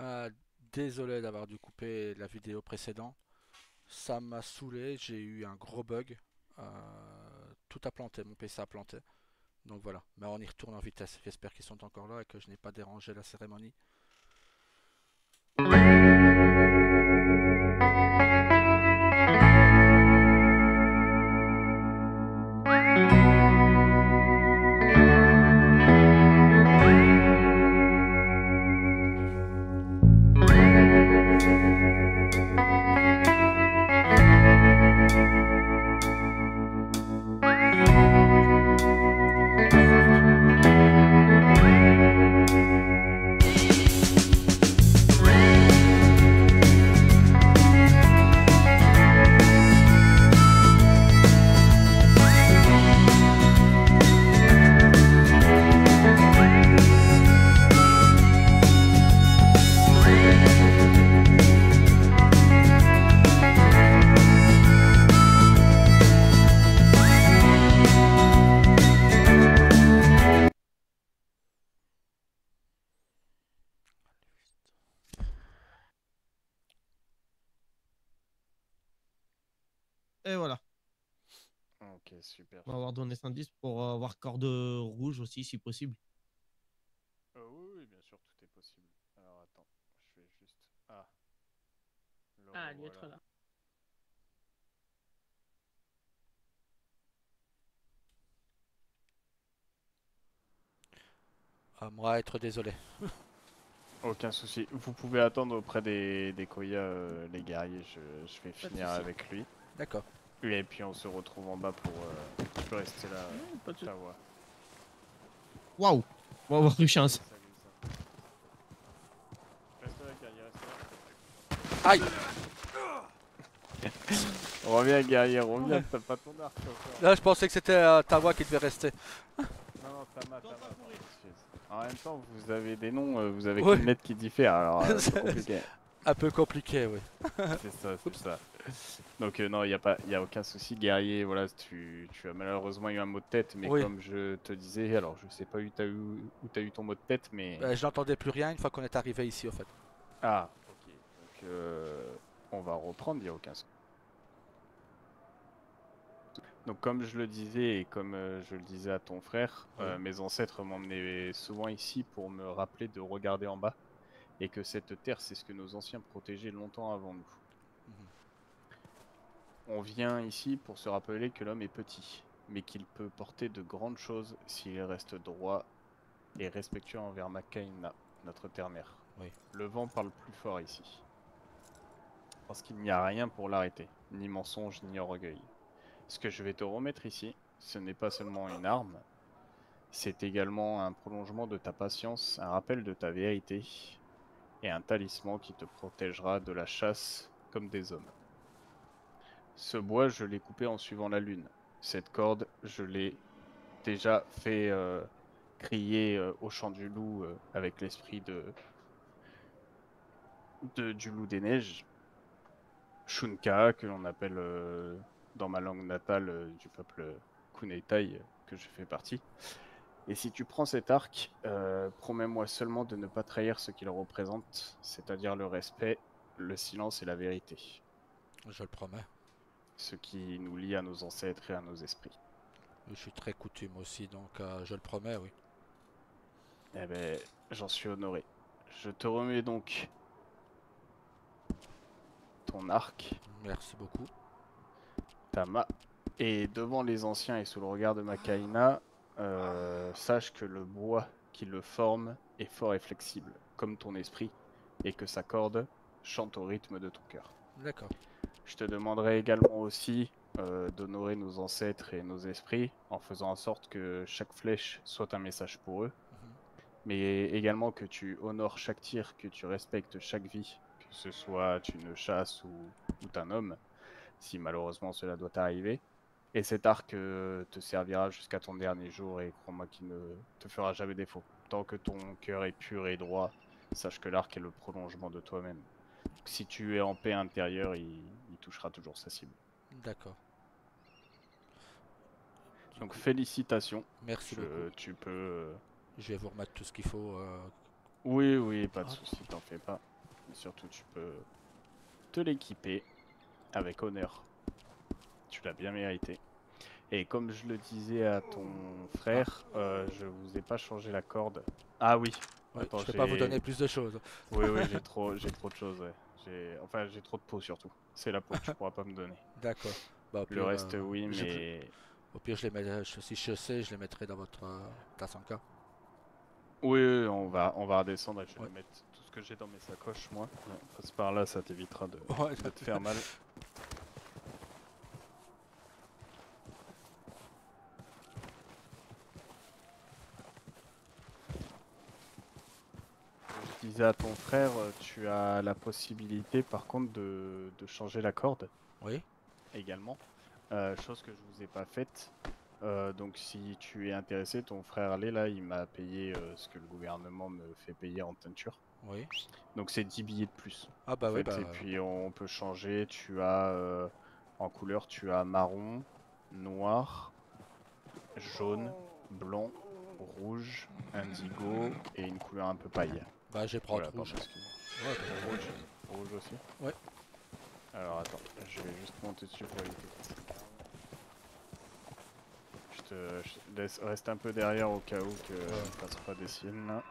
Euh, Désolé d'avoir dû couper la vidéo précédente. Ça m'a saoulé, j'ai eu un gros bug. Tout a planté, mon PC a planté. Donc voilà, mais on y retourne en vitesse. J'espère qu'ils sont encore là et que je n'ai pas dérangé la cérémonie. Et voilà. Ok, super. On va avoir donné 110 pour avoir corde rouge aussi, si possible. Oui, oui, bien sûr, tout est possible. Alors attends, je vais juste... Ah, le Ah, lui être revoilà. là. Moi, être désolé. Aucun souci. Vous pouvez attendre auprès des Koya, les guerriers. Je vais Pas de finir soucis. avec lui. D'accord. Et puis on se retrouve en bas pour... Tu peux rester là, Non, pas de soucis. Tawa. Waouh! On va avoir une chance. Glissa, glissa. Reste là, guerrier, reste là. Aïe. Reviens, guerrier, reviens. Ouais. T'as pas ton arc encore. Là, je pensais que c'était Tawa qui devait rester. Non, non, Tama, Tama. Pardon, excuse. En même temps, vous avez des noms, vous avez Oui, qu'une lettre qui diffère, alors c'est compliqué. un peu compliqué, oui. C'est ça, c'est Oups. ça. Donc non, y a aucun souci, guerrier. Voilà, tu as malheureusement eu un mot de tête, mais Oui, comme je te disais, alors je sais pas où t'as eu ton mot de tête, mais je n'entendais plus rien une fois qu'on est arrivé ici, au fait. ah, ok. Donc on va reprendre, y a aucun souci. Donc comme je le disais et comme je le disais à ton frère, Oui. mes ancêtres m'emmenaient souvent ici pour me rappeler de regarder en bas et que cette terre, c'est ce que nos anciens protégeaient longtemps avant nous. Mhm. On vient ici pour se rappeler que l'homme est petit, mais qu'il peut porter de grandes choses s'il reste droit et respectueux envers Makaina, notre terre-mère. Oui. Le vent parle plus fort ici, parce qu'il n'y a rien pour l'arrêter, ni mensonge, ni orgueil. Ce que je vais te remettre ici, ce n'est pas seulement une arme, c'est également un prolongement de ta patience, un rappel de ta vérité, et un talisman qui te protégera de la chasse comme des hommes. Ce bois, je l'ai coupé en suivant la lune. Cette corde, je l'ai déjà fait crier au chant du loup avec l'esprit du loup des neiges, Shunka, que l'on appelle dans ma langue natale du peuple Kuneitai, que je fais partie. Et si tu prends cet arc, promets-moi seulement de ne pas trahir ce qu'il représente, c'est-à-dire le respect, le silence et la vérité, Je le promets. ce qui nous lie à nos ancêtres et à nos esprits. Je suis très coutume aussi, donc je le promets, oui. Eh ben, j'en suis honoré. Je te remets donc ton arc, Merci beaucoup. Tama, et devant les anciens et sous le regard de Makaina, sache que le bois qui le forme est fort et flexible, comme ton esprit, et que sa corde chante au rythme de ton cœur. D'accord. Je te demanderai également aussi d'honorer nos ancêtres et nos esprits en faisant en sorte que chaque flèche soit un message pour eux, Mhm. mais également que tu honores chaque tir, que tu respectes chaque vie, que ce soit une chasse ou un homme, si malheureusement cela doit arriver. Et cet arc te servira jusqu'à ton dernier jour et crois-moi qu'il ne te fera jamais défaut. Tant que ton cœur est pur et droit, sache que l'arc est le prolongement de toi-même. Si tu es en paix intérieure, il touchera toujours sa cible. D'accord. Du Donc coup, félicitations, merci beaucoup. tu peux... Je vais vous remettre tout ce qu'il faut. Oui, oui, pas de Hop. souci, t'en fais pas. Surtout, tu peux te l'équiper avec honneur. Tu l'as bien mérité. Et comme je le disais à ton frère, je vous ai pas changé la corde. Ah oui. Oui, Attends, je vais pas vous donner plus de choses. Oui, j'ai trop de choses. Ouais. Enfin, j'ai trop de peau surtout. C'est la peau que tu pourras pas me donner. D'accord. Bah, au Le pire, reste, oui, mais au pire, je les mets, si je sais, je les mettrai dans votre Tassanka. oui, on va redescendre. Et je vais Ouais. mettre tout ce que j'ai dans mes sacoches, moi. Ouais, passe par là, ça t'évitera de Ouais, te faire mal. Je disais à ton frère, tu as la possibilité par contre de changer la corde Oui. également, chose que je vous ai pas faite. Donc si tu es intéressé, ton frère là, il m'a payé ce que le gouvernement me fait payer en teinture. Oui. Donc c'est 10 billets de plus. Ah bah En oui, fait. bah. Et puis on peut changer, tu as en couleur, tu as marron, noir, jaune, blanc, rouge, indigo et une couleur un peu paille. Bah, je vais prendre Voilà, rouge. pardon, excuse-moi. Ouais, bah, Rouge. Rouge aussi. Ouais. Alors attends, je vais juste monter dessus pour éviter que ça s'écarte. Je te laisse rester un peu derrière au cas où que ne fasse pas des siennes là.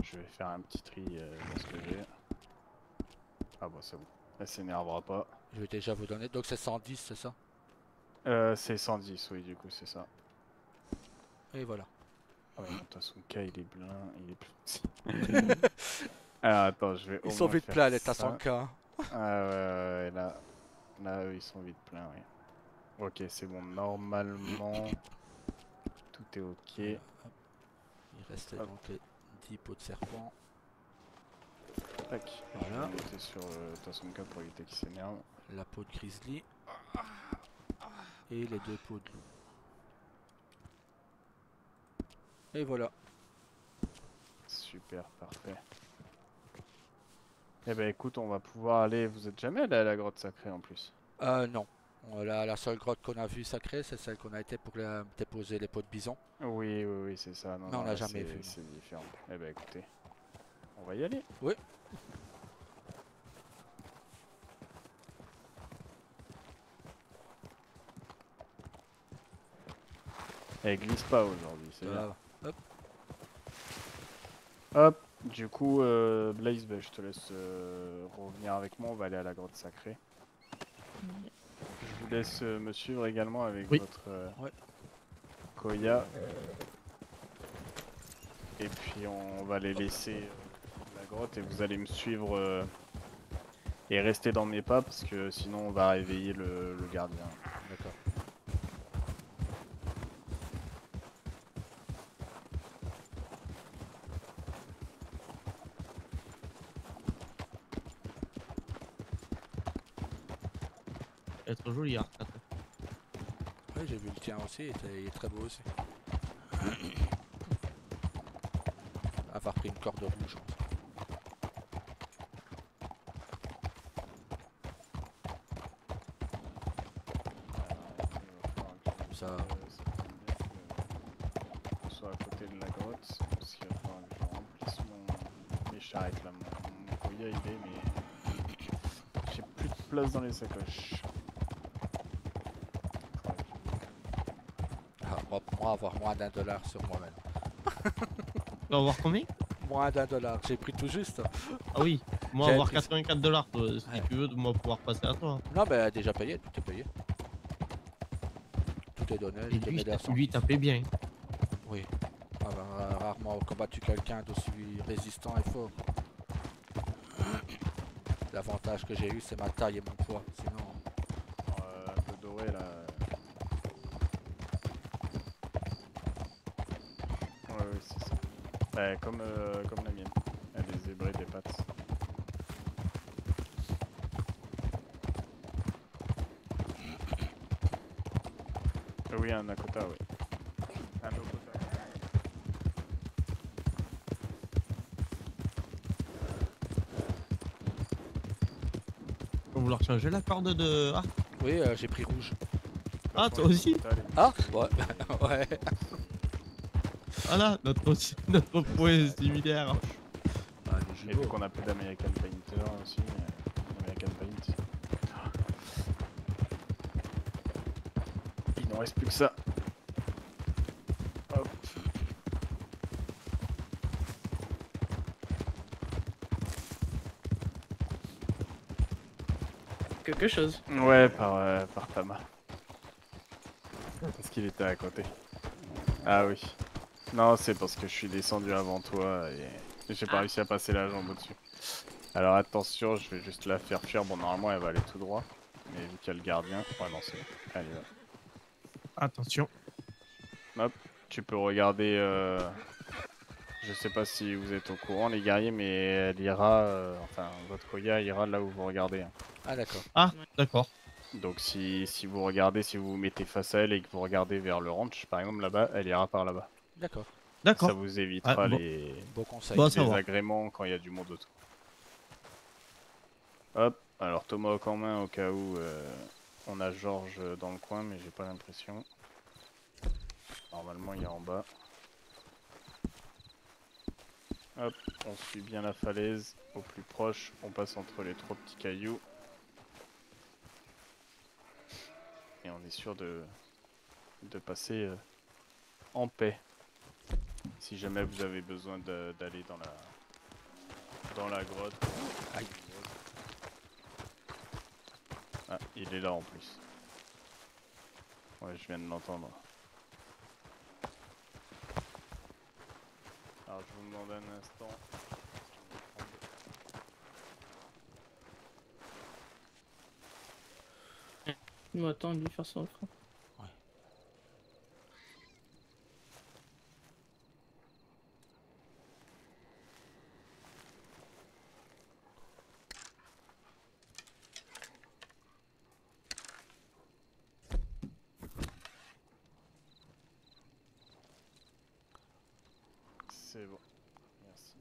Je vais faire un petit tri dans ce que j'ai. Ah bah c'est bon, elle s'énervera pas. je vais déjà vous donner. Donc c'est 110, c'est ça? C'est 110, oui, du coup c'est ça. Et voilà. Ah ouais, non, son cas il est plein, il est plus. Alors attends, je vais. Ils sont vite pleins les Tassanka. Ah ouais, là eux, ils sont vite pleins, oui. Ok, c'est bon, normalement tout est ok. Il restait donc les 10 pots de serpent. Tac, Voilà. je vais monter sur Tassanka pour éviter qu'il s'énerve. La peau de grizzly. Et les 2 pots de loup. Et voilà. Super, parfait. Eh ben écoute, on va pouvoir aller. Vous êtes jamais allé à la grotte sacrée en plus? Non. La seule grotte qu'on a vue sacrée, c'est celle qu'on a été pour déposer les pots de bison. Oui, c'est ça. Non, Mais on non, l'a là, jamais vu. C'est différent. Eh ben écoutez, on va y aller. Oui. Elle glisse pas aujourd'hui, c'est bien. Hop. Hop, du coup, Blaze, bah, je te laisse revenir avec moi. On va aller à la grotte sacrée. Je vous laisse me suivre également avec votre Ouais. Koya. Et puis on va les laisser la grotte et vous allez me suivre et rester dans mes pas parce que sinon on va réveiller le gardien. D'accord. Elle est trop jolie, R4. Oui, j'ai vu le tien aussi, il est très beau aussi. Avoir pris une corde rouge. Ça. On soit à côté de la grotte parce qu'il va falloir que je remplisse mes charrettes là. Mon Koya il est mais j'ai plus de place dans les sacoches. Ah, moi avoir moins $1 sur moi-même. Tu vas avoir combien? Moins $1, j'ai pris tout juste. Ah oui, moi J'ai avoir pris- 84 $, si Ouais. tu veux, de moi pouvoir passer à toi. Non, mais déjà payé, tout est payé. Tout est donné, Et j'ai donné des cents. lui t'as fait bien. Oui. Rarement combattu quelqu'un d'aussi résistant et fort. L'avantage que j'ai eu, c'est ma taille et mon poids. Sinon, Un peu doré là. Oui, c'est ça. Ouais, comme la mienne. Elle est zébrée des pattes. Oui, un Nakota, oui. Un Okota. Faut vouloir changer la corde de... Ah, oui, j'ai pris rouge. Ah, toi aussi? Ah, ouais, ouais. Voilà, notre point similaire. Bah, les Et jumeaux. vu qu'on a plus d'American Painter aussi, American Paint. Il n'en reste plus que ça. Hop. Quelque chose. Ouais, par Tama. Parce qu'il était à côté. Ah oui. Non, c'est parce que je suis descendu avant toi et j'ai pas réussi à passer la jambe au-dessus. Alors attention, je vais juste la faire fuir. Bon, normalement, elle va aller tout droit. Mais vu qu'il y a le gardien... Ouais, non, c'est bon. Allez, va. Attention. Hop, tu peux regarder... Je sais pas si vous êtes au courant, les guerriers, mais elle ira... Enfin, votre Koya ira là où vous regardez. Hein. Ah d'accord. Ah, d'accord. Donc si vous regardez, si vous vous mettez face à elle et que vous regardez vers le ranch, par exemple, là-bas, elle ira par là-bas. D'accord. Ça D'accord. vous Ah, évitera bon. les Beau conseil. Bon à savoir. désagréments quand il y a du monde autour. Hop, alors Tomahawk en main au cas où on a Georges dans le coin, mais j'ai pas l'impression. Normalement il est en bas. Hop, on suit bien la falaise. Au plus proche, on passe entre les trois petits cailloux. Et on est sûr de passer en paix. Si jamais vous avez besoin d'aller dans la grotte. Aïe. Ah, il est là en plus. Ouais, je viens de l'entendre. Alors je vous demande un instant. Il m'attend de lui faire son refrain. C'est bon. Merci.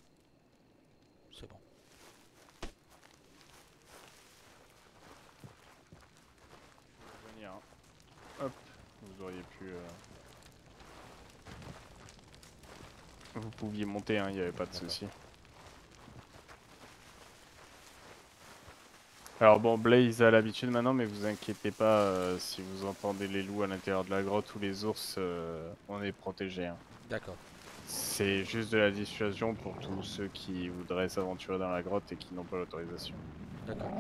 C'est bon. Venir. Hein. Hop. Vous auriez pu. Vous pouviez monter, hein, il n'y avait pas de souci. Alors bon, Blaze a l'habitude maintenant, mais vous inquiétez pas si vous entendez les loups à l'intérieur de la grotte ou les ours, on est protégé. Hein. D'accord. C'est juste de la dissuasion pour tous ceux qui voudraient s'aventurer dans la grotte et qui n'ont pas l'autorisation. D'accord.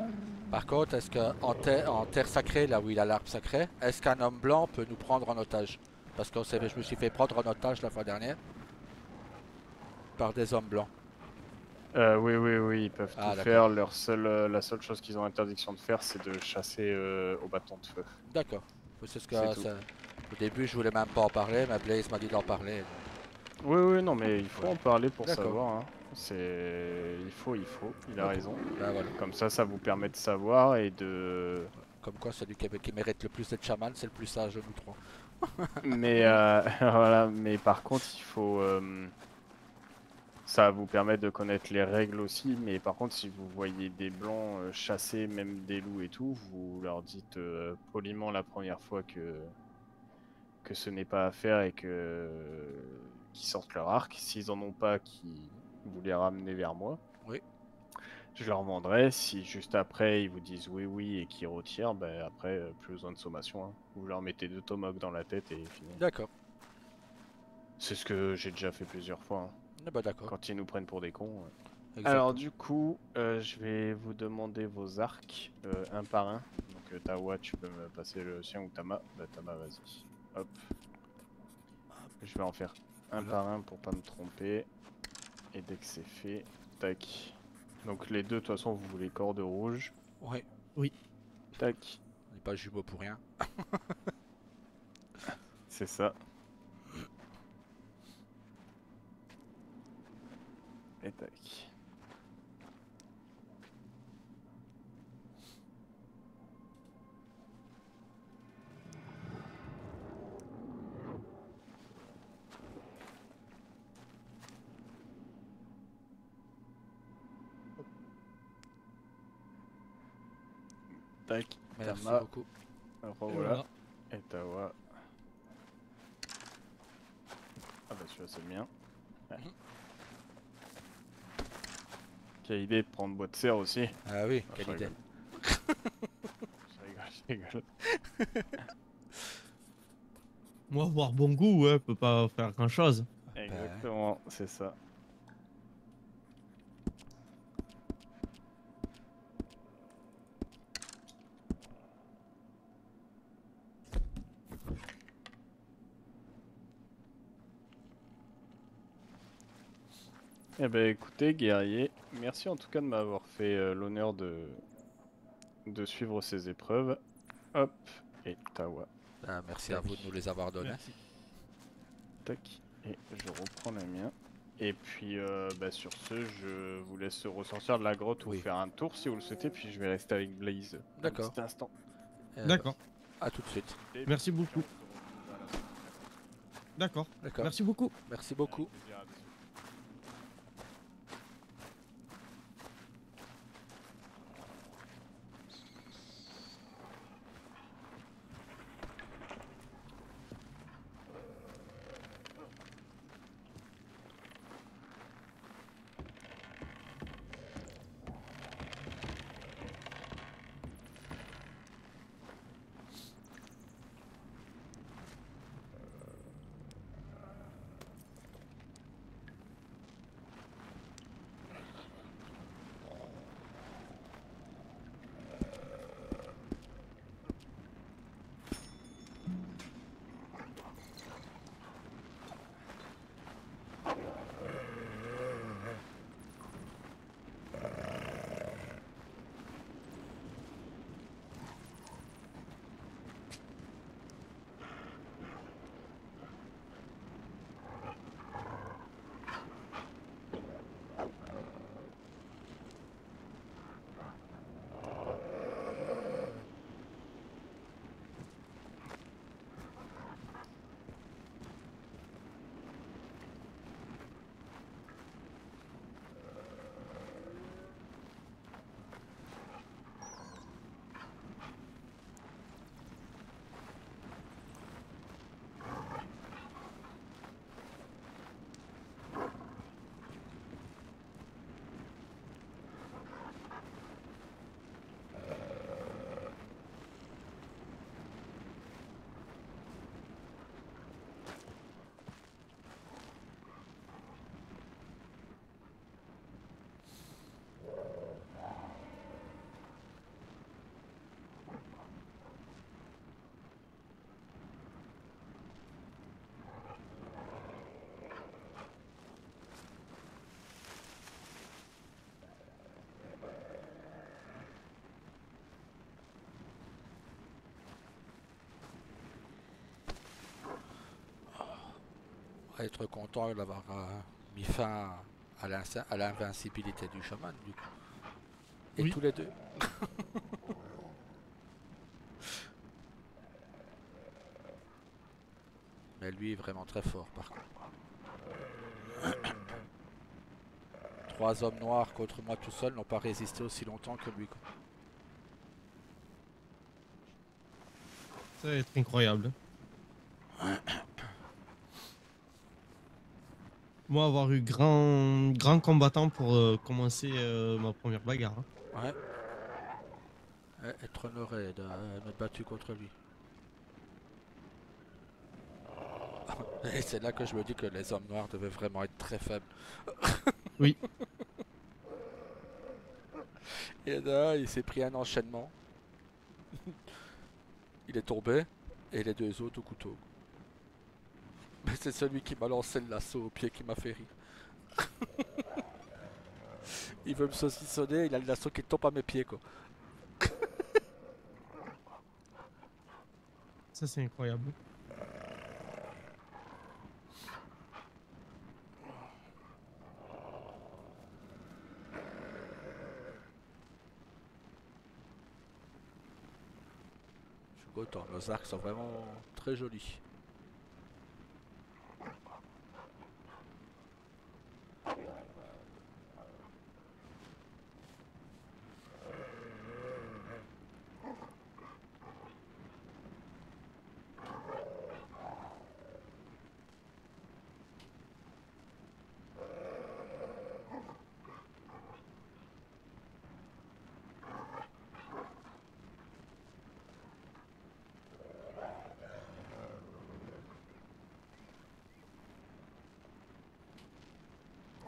Par contre, est-ce qu'en en terre sacrée, là où il a l'arbre sacré, est-ce qu'un homme blanc peut nous prendre en otage? Parce que je me suis fait prendre en otage la fois dernière par des hommes blancs. Oui, ils peuvent Ah, tout d'accord. faire. La seule chose qu'ils ont interdiction de faire, c'est de chasser au bâton de feu. D'accord. C'est ce que C'est tout. au début, je voulais même pas en parler, mais Blaze m'a dit d'en parler. Oui, non, mais il faut Ouais. en parler pour D'accord. savoir. Hein. Il faut. Il a Ok. raison. Ben voilà. Comme ça vous permet de savoir et de. Comme quoi, celui qui mérite le plus d'être chaman, c'est le plus sage de nous trois. Mais voilà. Mais par contre, il faut. Ça vous permet de connaître les règles aussi. Mais par contre, si vous voyez des blancs chasser, même des loups et tout, vous leur dites poliment la première fois que ce n'est pas à faire et qu'ils sortent leur arc. S'ils en ont pas, qu'ils vous les ramenez vers moi. Oui. Je leur demanderai. Si juste après ils vous disent oui et qu'ils retirent, ben après plus besoin de sommation. Hein. Vous leur mettez 2 tomahawks dans la tête et fini. D'accord. C'est ce que j'ai déjà fait plusieurs fois. Hein. Ah bah d'accord. Quand ils nous prennent pour des cons. Exactement. Alors du coup, je vais vous demander vos arcs un par un. Donc Tawa, tu peux me passer le sien ou Tama. Bah Tama, vas-y. Hop. Je vais en faire un par un pour pas me tromper. Et dès que c'est fait, tac. Donc les deux, de toute façon, vous voulez corde rouge. Ouais. Oui. Tac. On n'est pas jumeaux pour rien. C'est ça. Et tac. Tac. Merci Tama. beaucoup. Revoilà. Et Tawa. Ah bah vois, c'est bien. Ouais. Mhm. Quelle idée de prendre bois de serre aussi. Ah oui, Non, quelle je idée. rigole. Je rigole. Moi, avoir bon goût, ouais, peut pas faire grand chose. Exactement, c'est ça. Eh ben écoutez, guerrier, merci en tout cas de m'avoir fait l'honneur de suivre ces épreuves. Hop, et Tawa. Ah, merci à vous de nous les avoir donnés. Merci. Tac, et je reprends les miens. Et puis bah, sur ce, je vous laisse ressortir de la grotte ou Oui. faire un tour si vous le souhaitez, puis je vais rester avec Blaze un D'accord. petit instant. D'accord. À tout de suite. Et Merci puis, beaucoup. on se retrouve à la fin. D'accord. D'accord. Merci beaucoup. Merci beaucoup. Avec plaisir, à bisous. Être content d'avoir mis fin à l'invincibilité du chaman, du coup. Et Oui. tous les deux. Mais lui est vraiment très fort, par contre. 3 hommes noirs contre moi tout seul n'ont pas résisté aussi longtemps que lui, quoi. Ça va être incroyable. Moi, avoir eu grand combattant pour commencer ma première bagarre, hein. Ouais. Être honoré de m'être battu contre lui. Et c'est là que je me dis que les hommes noirs devaient vraiment être très faibles. Oui. Et là, il s'est pris un enchaînement. Il est tombé. Et les deux autres au couteau. Mais c'est celui qui m'a lancé le lasso au pied qui m'a fait rire. Il veut me saucissonner, il a le lasso qui tombe à mes pieds, quoi. Ça, c'est incroyable. Je suis content, nos arcs sont vraiment très jolis.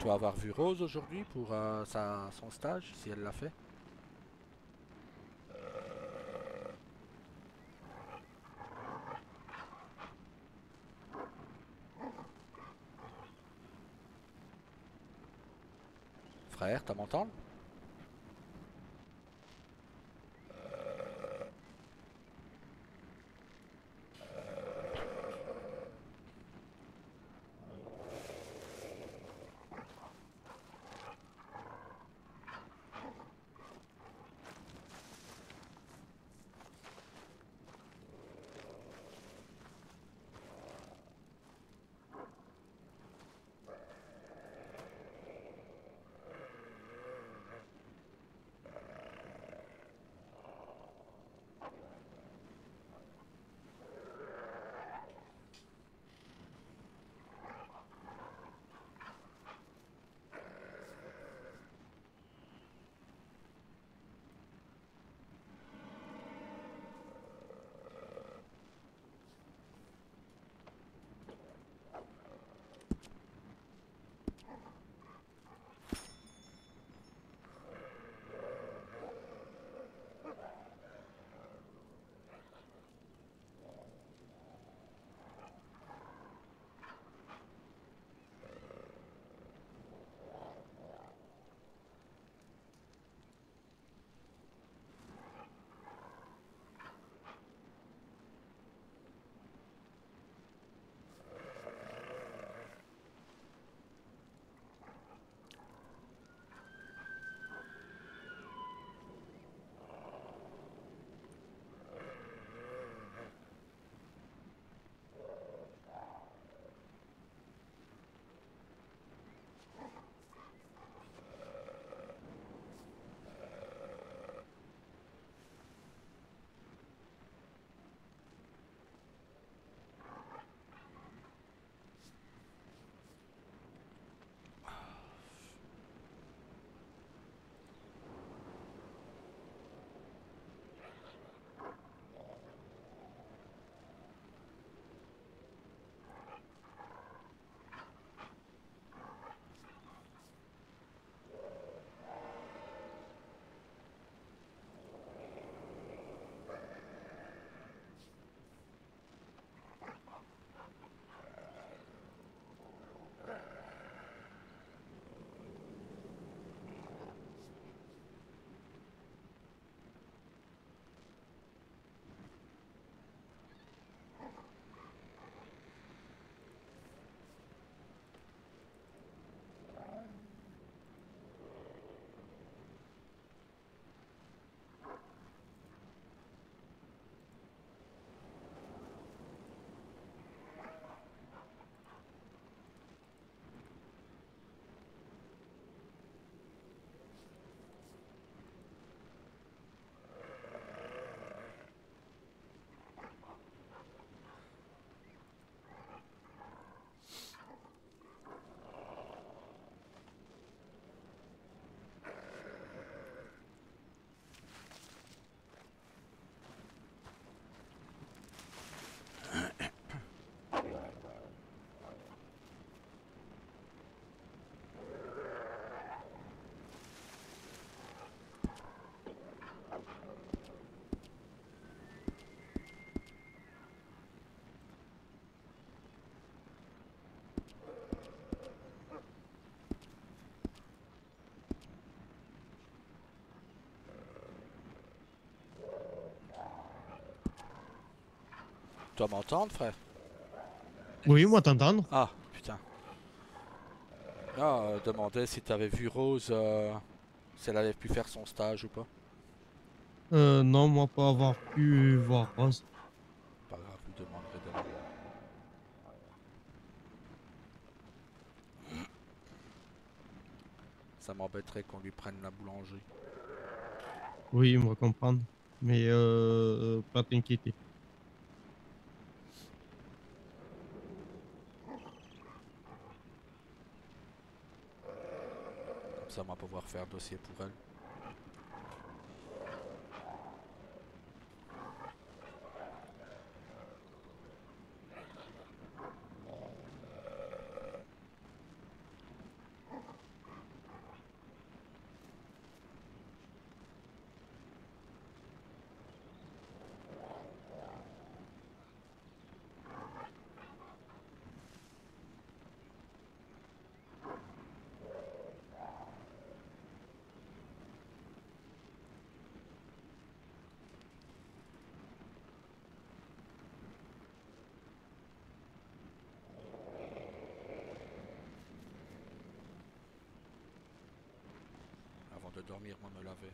dois avoir vu Rose aujourd'hui pour son stage, si elle l'a fait. Frère, t'as m'entendre? Tu dois m'entendre, frère? Oui, moi t'entendre. Ah, putain. Ah, demandais si t'avais vu Rose, si elle avait pu faire son stage ou pas. Non, moi pas avoir pu voir Rose. Pas grave, je lui demanderai demain. Ça m'embêterait qu'on lui prenne la boulangerie. Oui, on va comprendre. Mais pas t'inquiéter. Comme ça, on va pouvoir faire dossier pour elle. vais dormir, moi, me laver.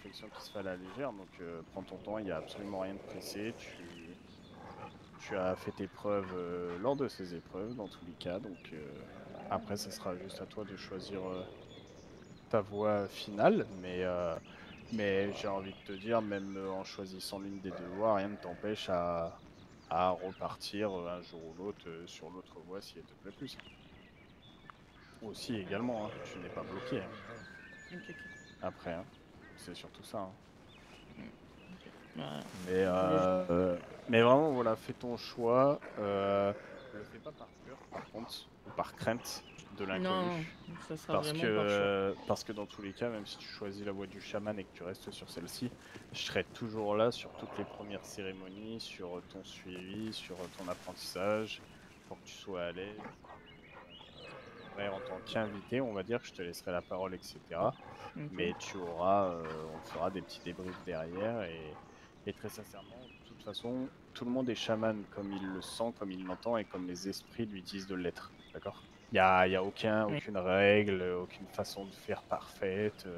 réflexion qui se fait à la légère, donc prends ton temps, il n'y a absolument rien de pressé. Tu as fait tes preuves lors de ces épreuves, dans tous les cas, donc après, ça sera juste à toi de choisir ta voie finale, mais j'ai envie de te dire, même en choisissant l'une des deux voies, rien ne t'empêche à repartir un jour ou l'autre sur l'autre voie si elle te plaît plus. Aussi également, hein, tu n'es pas bloqué hein, Ok, ok. après, hein. C'est surtout ça. Hein. Ouais. Mais, mais vraiment, voilà, fais ton choix. Le fais pas par peur, par contre, ou par crainte de Non, l'inconnu. ça sera vraiment par choix. Parce que dans tous les cas, même si tu choisis la voie du chaman et que tu restes sur celle-ci, je serai toujours là sur toutes les premières cérémonies, sur ton suivi, sur ton apprentissage, pour que tu sois à l'aise. Ouais, en tant qu'invité, on va dire que je te laisserai la parole, etc. Ok. Mais tu auras, on fera des petits débriefs derrière et très sincèrement, de toute façon, tout le monde est chaman comme il le sent, comme il l'entend et comme les esprits lui disent de l'être. D'accord? Il y a aucune règle, aucune façon de faire parfaite.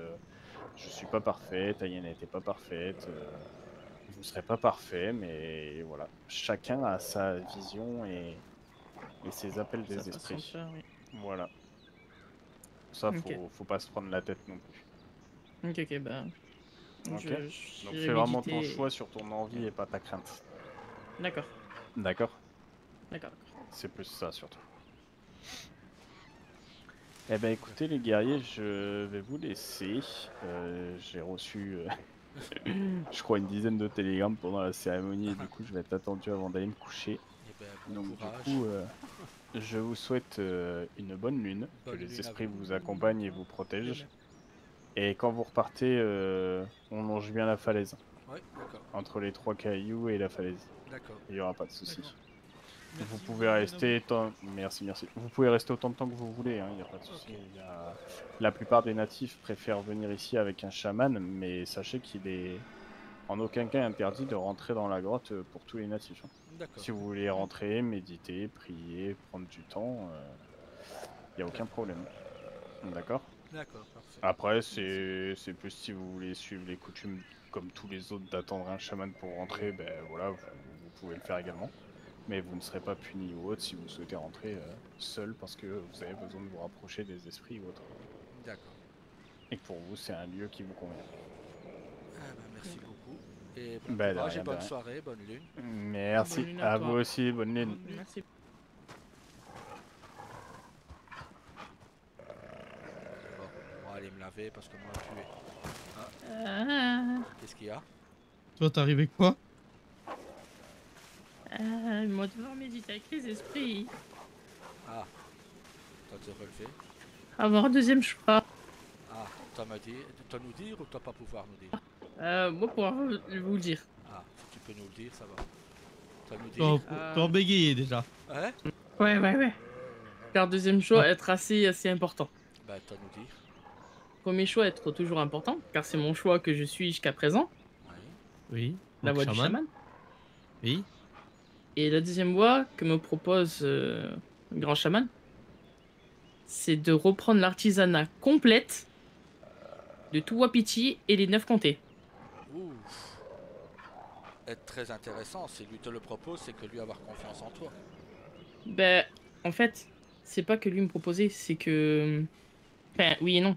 Je suis pas parfaite, Ayana n'était pas parfaite. Vous ne serez pas parfait, mais voilà. Chacun a sa vision et ses appels Sa des façon de esprits. faire, oui. Voilà. Ça, Ok. faut pas se prendre la tête non plus. Ok, ok, bah. Ok. Je Donc j'irai fais vraiment ton méditer. choix sur ton envie et pas ta crainte. D'accord, D'accord? d'accord. C'est plus ça surtout. Eh ben écoutez les guerriers, je vais vous laisser. J'ai reçu, je crois, une dizaine de télégrammes pendant la cérémonie et du coup je vais être attendu avant d'aller me coucher. Et ben, bon Donc courage. du coup, je vous souhaite une bonne lune, que Bonne les lune à esprits vous. vous accompagnent et Toi. vous De protègent. même. Et quand vous repartez, on longe bien la falaise. Ouais, d'accord. Entre les 3 cailloux et la falaise. D'accord. Il n'y aura pas de souci. D'accord. Vous Merci, pouvez bonne rester tant... Merci, merci. Vous pouvez rester autant de temps que vous voulez, il n'y a pas de souci. Ok. La plupart des natifs préfèrent venir ici avec un chaman, mais sachez qu'il est en aucun cas interdit de rentrer dans la grotte pour tous les natifs. Hein. D'accord. Si vous voulez rentrer, méditer, prier, prendre du temps, il n'y a aucun problème. D'accord? D'accord, parfait. Après, c'est plus si vous voulez suivre les coutumes comme tous les autres d'attendre un chaman pour rentrer, ben voilà, vous pouvez le faire également. Mais vous ne serez pas puni ou autre si vous souhaitez rentrer seul parce que vous avez besoin de vous rapprocher des esprits ou autre. D'accord. Et que pour vous, c'est un lieu qui vous convient. Ah ben, merci beaucoup. Et bon Ben, de courage et rien, de bonne rien. soirée, bonne lune. Merci. Bonne lune À à vous toi. aussi, bonne lune. Bonne lune. Merci. Bon, on va aller me laver parce que moi puer. Ah, Qu'est-ce qu'il y a? Toi, t'es arrivé quoi? moi devoir méditer avec les esprits. Ah, t'as te relever. Avoir un deuxième choix. Ah, t'as nous dire ou t'as pas pouvoir nous dire? Moi pouvoir vous le dire. Ah, si tu peux nous le dire, ça va. T'as nous Toi, dire? toi bégayer déjà. Hein? Ouais. Car deuxième choix, être assez important. Bah, t'as nous dire. Premier choix, être toujours important, car c'est mon choix que je suis jusqu'à présent, Oui. Oui. la Donc, voie du chaman. Oui. Et la deuxième voie que me propose le grand chaman, c'est de reprendre l'artisanat complète de tout Wapiti et les 9 comtés. Ouh. Être très intéressant, si lui te le propose, c'est que lui avoir confiance en toi. Ben, en fait, c'est pas que lui me proposait, c'est que... Enfin, oui et non.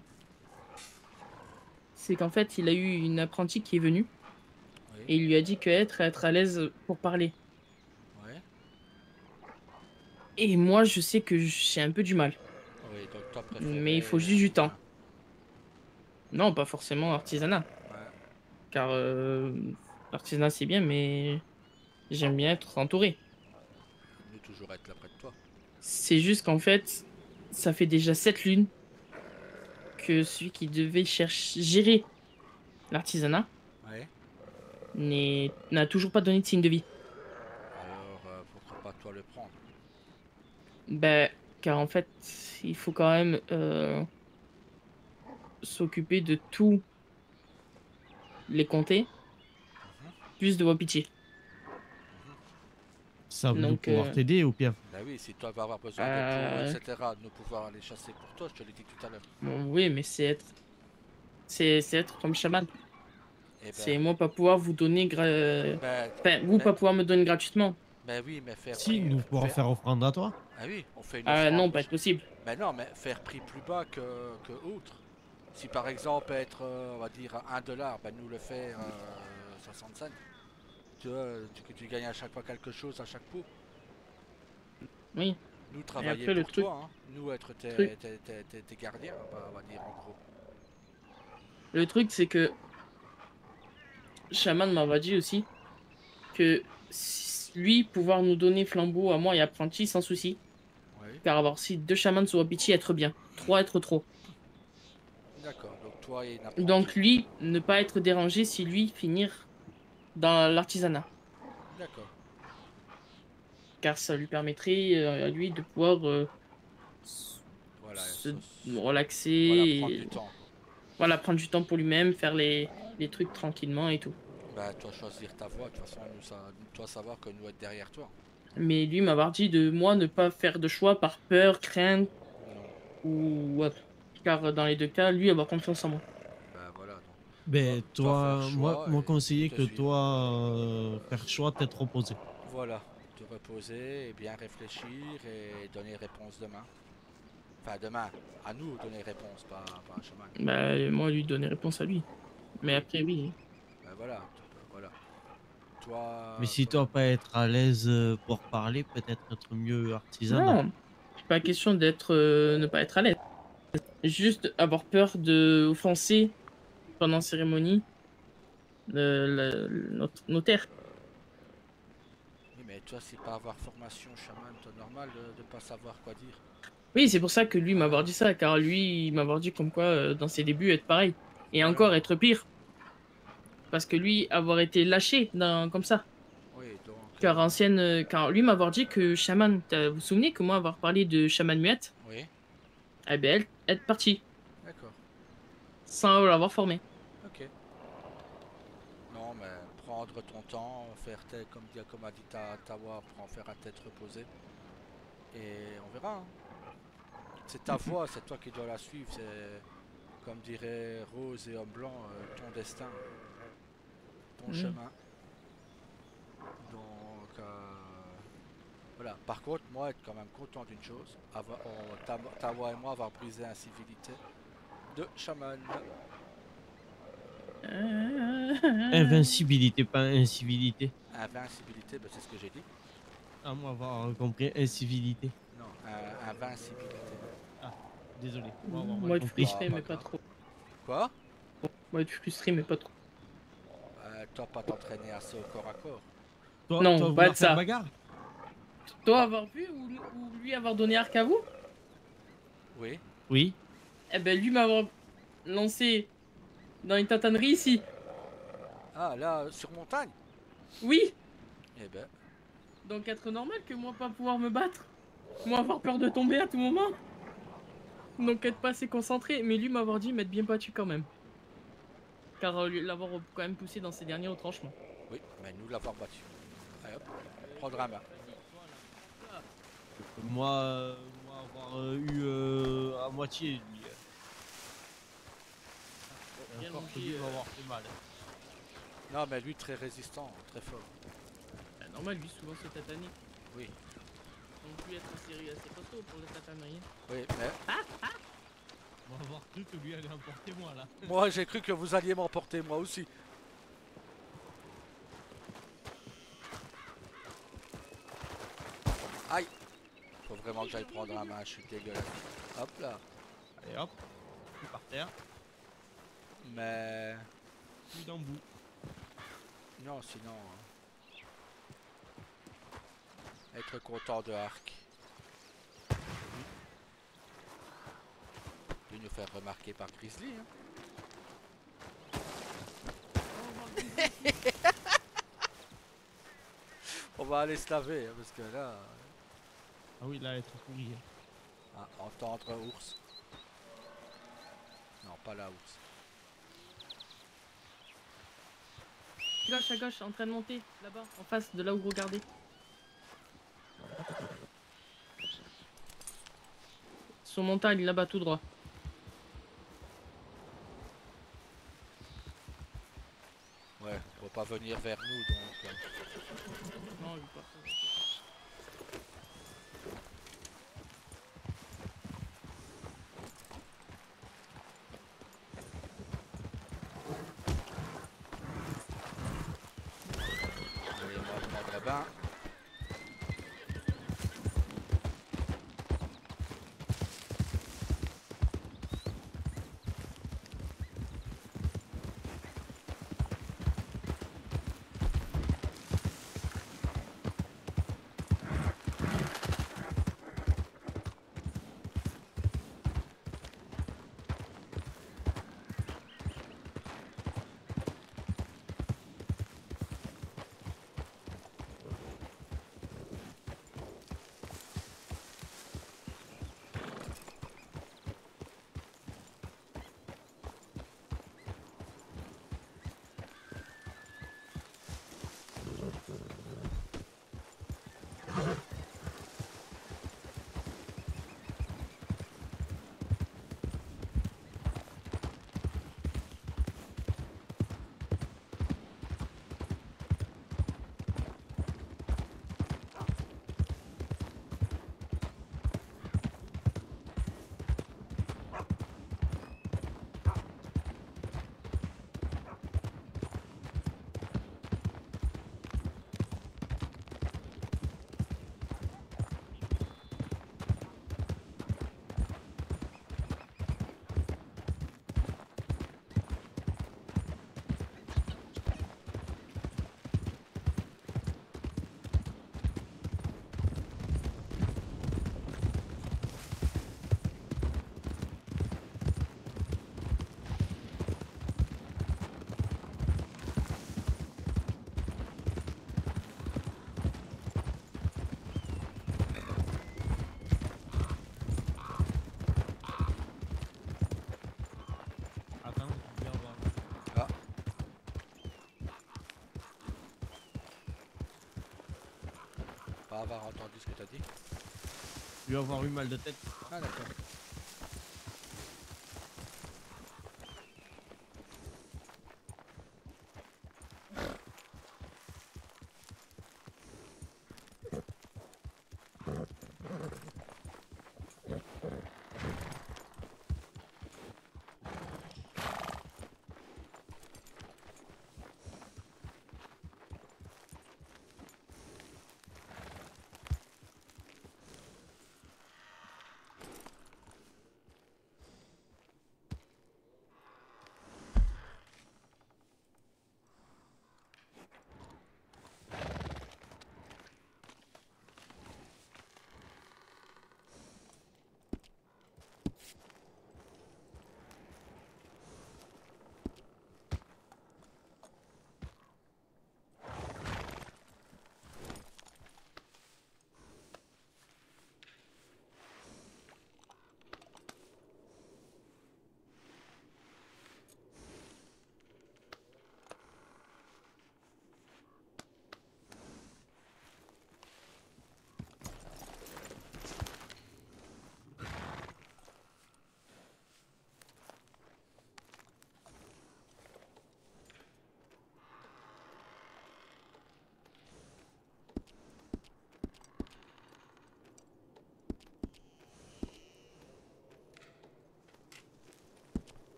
C'est qu'en fait, il a eu une apprentie qui est venue, Oui. et il lui a dit que être à l'aise pour parler. Ouais. Et moi, je sais que j'ai un peu du mal. Oui, donc toi préféré. Mais il faut juste du temps. Non, pas forcément artisanat. Ouais. Car l'artisanat, c'est bien, mais j'aime bien être entouré. Nous toujours être là près de toi. C'est juste qu'en fait, ça fait déjà 7 lunes que celui qui devait gérer l'artisanat Ouais. n'a toujours pas donné de signe de vie. Alors, pourquoi pas toi le prendre? Ben, car en fait, il faut quand même s'occuper de tous les comtés, plus de Wapiti. Ça va nous Donc, pouvoir t'aider au pire. Bah oui, si toi vas avoir besoin de tout, etc., de nous pouvoir aller chasser pour toi, je te l'ai dit tout à l'heure. Bon, oui, mais c'est être comme chaman. Eh C'est ben, moi pas pouvoir vous donner... ben, Enfin, vous ben, pas pouvoir me donner gratuitement. ben oui, mais faire Si, prix, nous pourrons faire offrande à toi. Ah oui, on fait une Ah offrande. non, pas être possible. Mais non, mais faire prix plus bas que autre. Si par exemple être, on va dire, à 1 $, ben nous le faire 60 cents. Tu vois, tu gagnes à chaque fois quelque chose à chaque pot. Oui. Nous Et travailler après, le pour truc... toi, hein. Nous être truc tes gardiens, bah, on va dire en gros. Le truc, c'est que Shaman m'avait dit aussi que lui, pouvoir nous donner flambeau à moi et apprenti sans souci. Oui, Car avoir si 2 chamans sur Wapichi, être bien. 3 être trop. d'accord. Donc toi et une apprentie. Donc lui, ne pas être dérangé si lui finir dans l'artisanat. D'accord. Car ça lui permettrait à lui de pouvoir Voilà, se relaxer. voilà, prendre du Et, temps, quoi. voilà, prendre du temps pour lui-même, faire les trucs tranquillement et tout. Bah, toi choisir ta voie, de toute façon, toi savoir que nous être derrière toi. Mais lui m'avoir dit de moi ne pas faire de choix par peur, crainte Non. ou autre. Car dans les deux cas, lui avoir confiance en moi. Bah voilà, donc. Ben, Toi faire toi, moi, choix moi et conseiller te que suivre. toi, faire choix, t'être opposé. Voilà, te reposer et bien réfléchir et donner réponse demain. Enfin, demain, à nous donner réponse, pas à un chemin. Bah, moi, lui donner réponse à lui. Mais Oui, après, oui. bah voilà, voilà. Mais Toi, si toi pas être à l'aise pour parler, peut-être être mieux artisanat. Non, c'est pas question d'être, ne pas être à l'aise. Juste avoir peur de offenser pendant la cérémonie notre notaire. oui, mais toi, c'est pas avoir formation chaman, toi, normal de pas savoir quoi dire. Oui, c'est pour ça que lui Voilà, m'avoir dit ça, car lui, il m'avoir dit comme quoi, dans ses débuts, être pareil. Et voilà. encore être pire. Parce que lui, avoir été lâché comme ça. Oui, donc, Car ancienne, car lui m'avoir dit que chaman, vous vous souvenez que moi avoir parlé de chaman muette, oui, eh ben elle, être partie, d'accord, sans l'avoir formé. ok. Non, mais prendre ton temps, faire comme a dit Tawa, pour en faire à tête reposée. Et on verra, hein. C'est ta voix, c'est toi qui dois la suivre. C'est, comme dirait Rose et Homme Blanc, ton destin, ton Mm. chemin. Donc, voilà. Par contre, moi, être quand même content d'une chose, Tawa et moi avoir brisé l'incivilité de chaman. Invincibilité, pas incivilité. Invincibilité, ben, c'est ce que j'ai dit. À moi avoir compris incivilité. Non, invincibilité. Ah, désolé. Moi avoir mal Moi être compris. frustré, Pas mais pas grave. trop. Quoi? Moi être frustré, mais pas trop. Toi, pas t'entraîner assez au corps à corps. Non, Toi pas vouloir de faire ça. bagarre. Toi avoir vu ou lui avoir donné arc à vous, Oui. Oui. eh ben lui m'avoir lancé dans une tatanerie ici. Ah, là, sur montagne? Oui, Eh ben, donc être normal que moi pas pouvoir me battre. Moi avoir peur de tomber à tout moment. Donc être pas assez concentré, mais lui m'avoir dit m'être bien battu quand même. Car l'avoir quand même poussé dans ses derniers retranchements. oui, mais nous l'avoir battu. Allez hop, prendre un main. Moi avoir eu à moitié lui. Bien Encore que longé, lui va avoir fait mal. Non, mais lui, très résistant, très fort. Bah, normal, lui souvent se tataner. Oui, Donc lui être assez costaud pour le tataner. oui, mais On va avoir cru que lui allait emporter moi là. moi, j'ai cru que vous alliez m'emporter, moi aussi. Aïe! Faut vraiment que j'aille prendre un main, je suis dégueulasse. Hop là. Allez hop. Plus par terre. Mais... Plus d'embout. Non, sinon... être content de Arc. De nous faire remarquer par Grizzly, hein. On va aller se laver, hein, parce que là... Ah oui, là être pourri. Ah, entendre un ours. Non, pas la ours. À gauche, en train de monter, là-bas, en face de là où vous regardez. Sur montagne, là-bas, tout droit. pas venir vers nous, donc... Non, il veut pas. Allez, moi, je prends là-bas. Attends, je vais avoir. Ah. Pas avoir entendu ce que t'as dit. Je vais avoir eu mal de tête. Ah d'accord.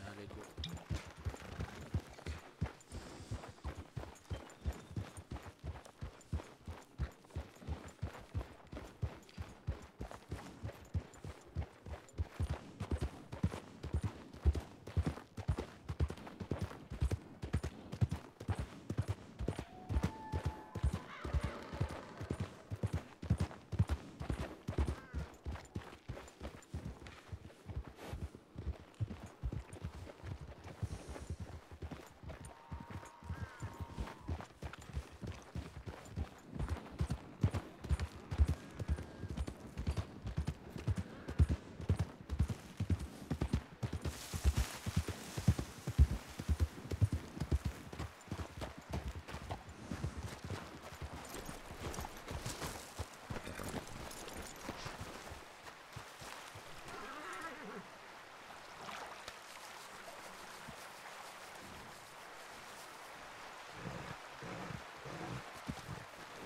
Allez, go.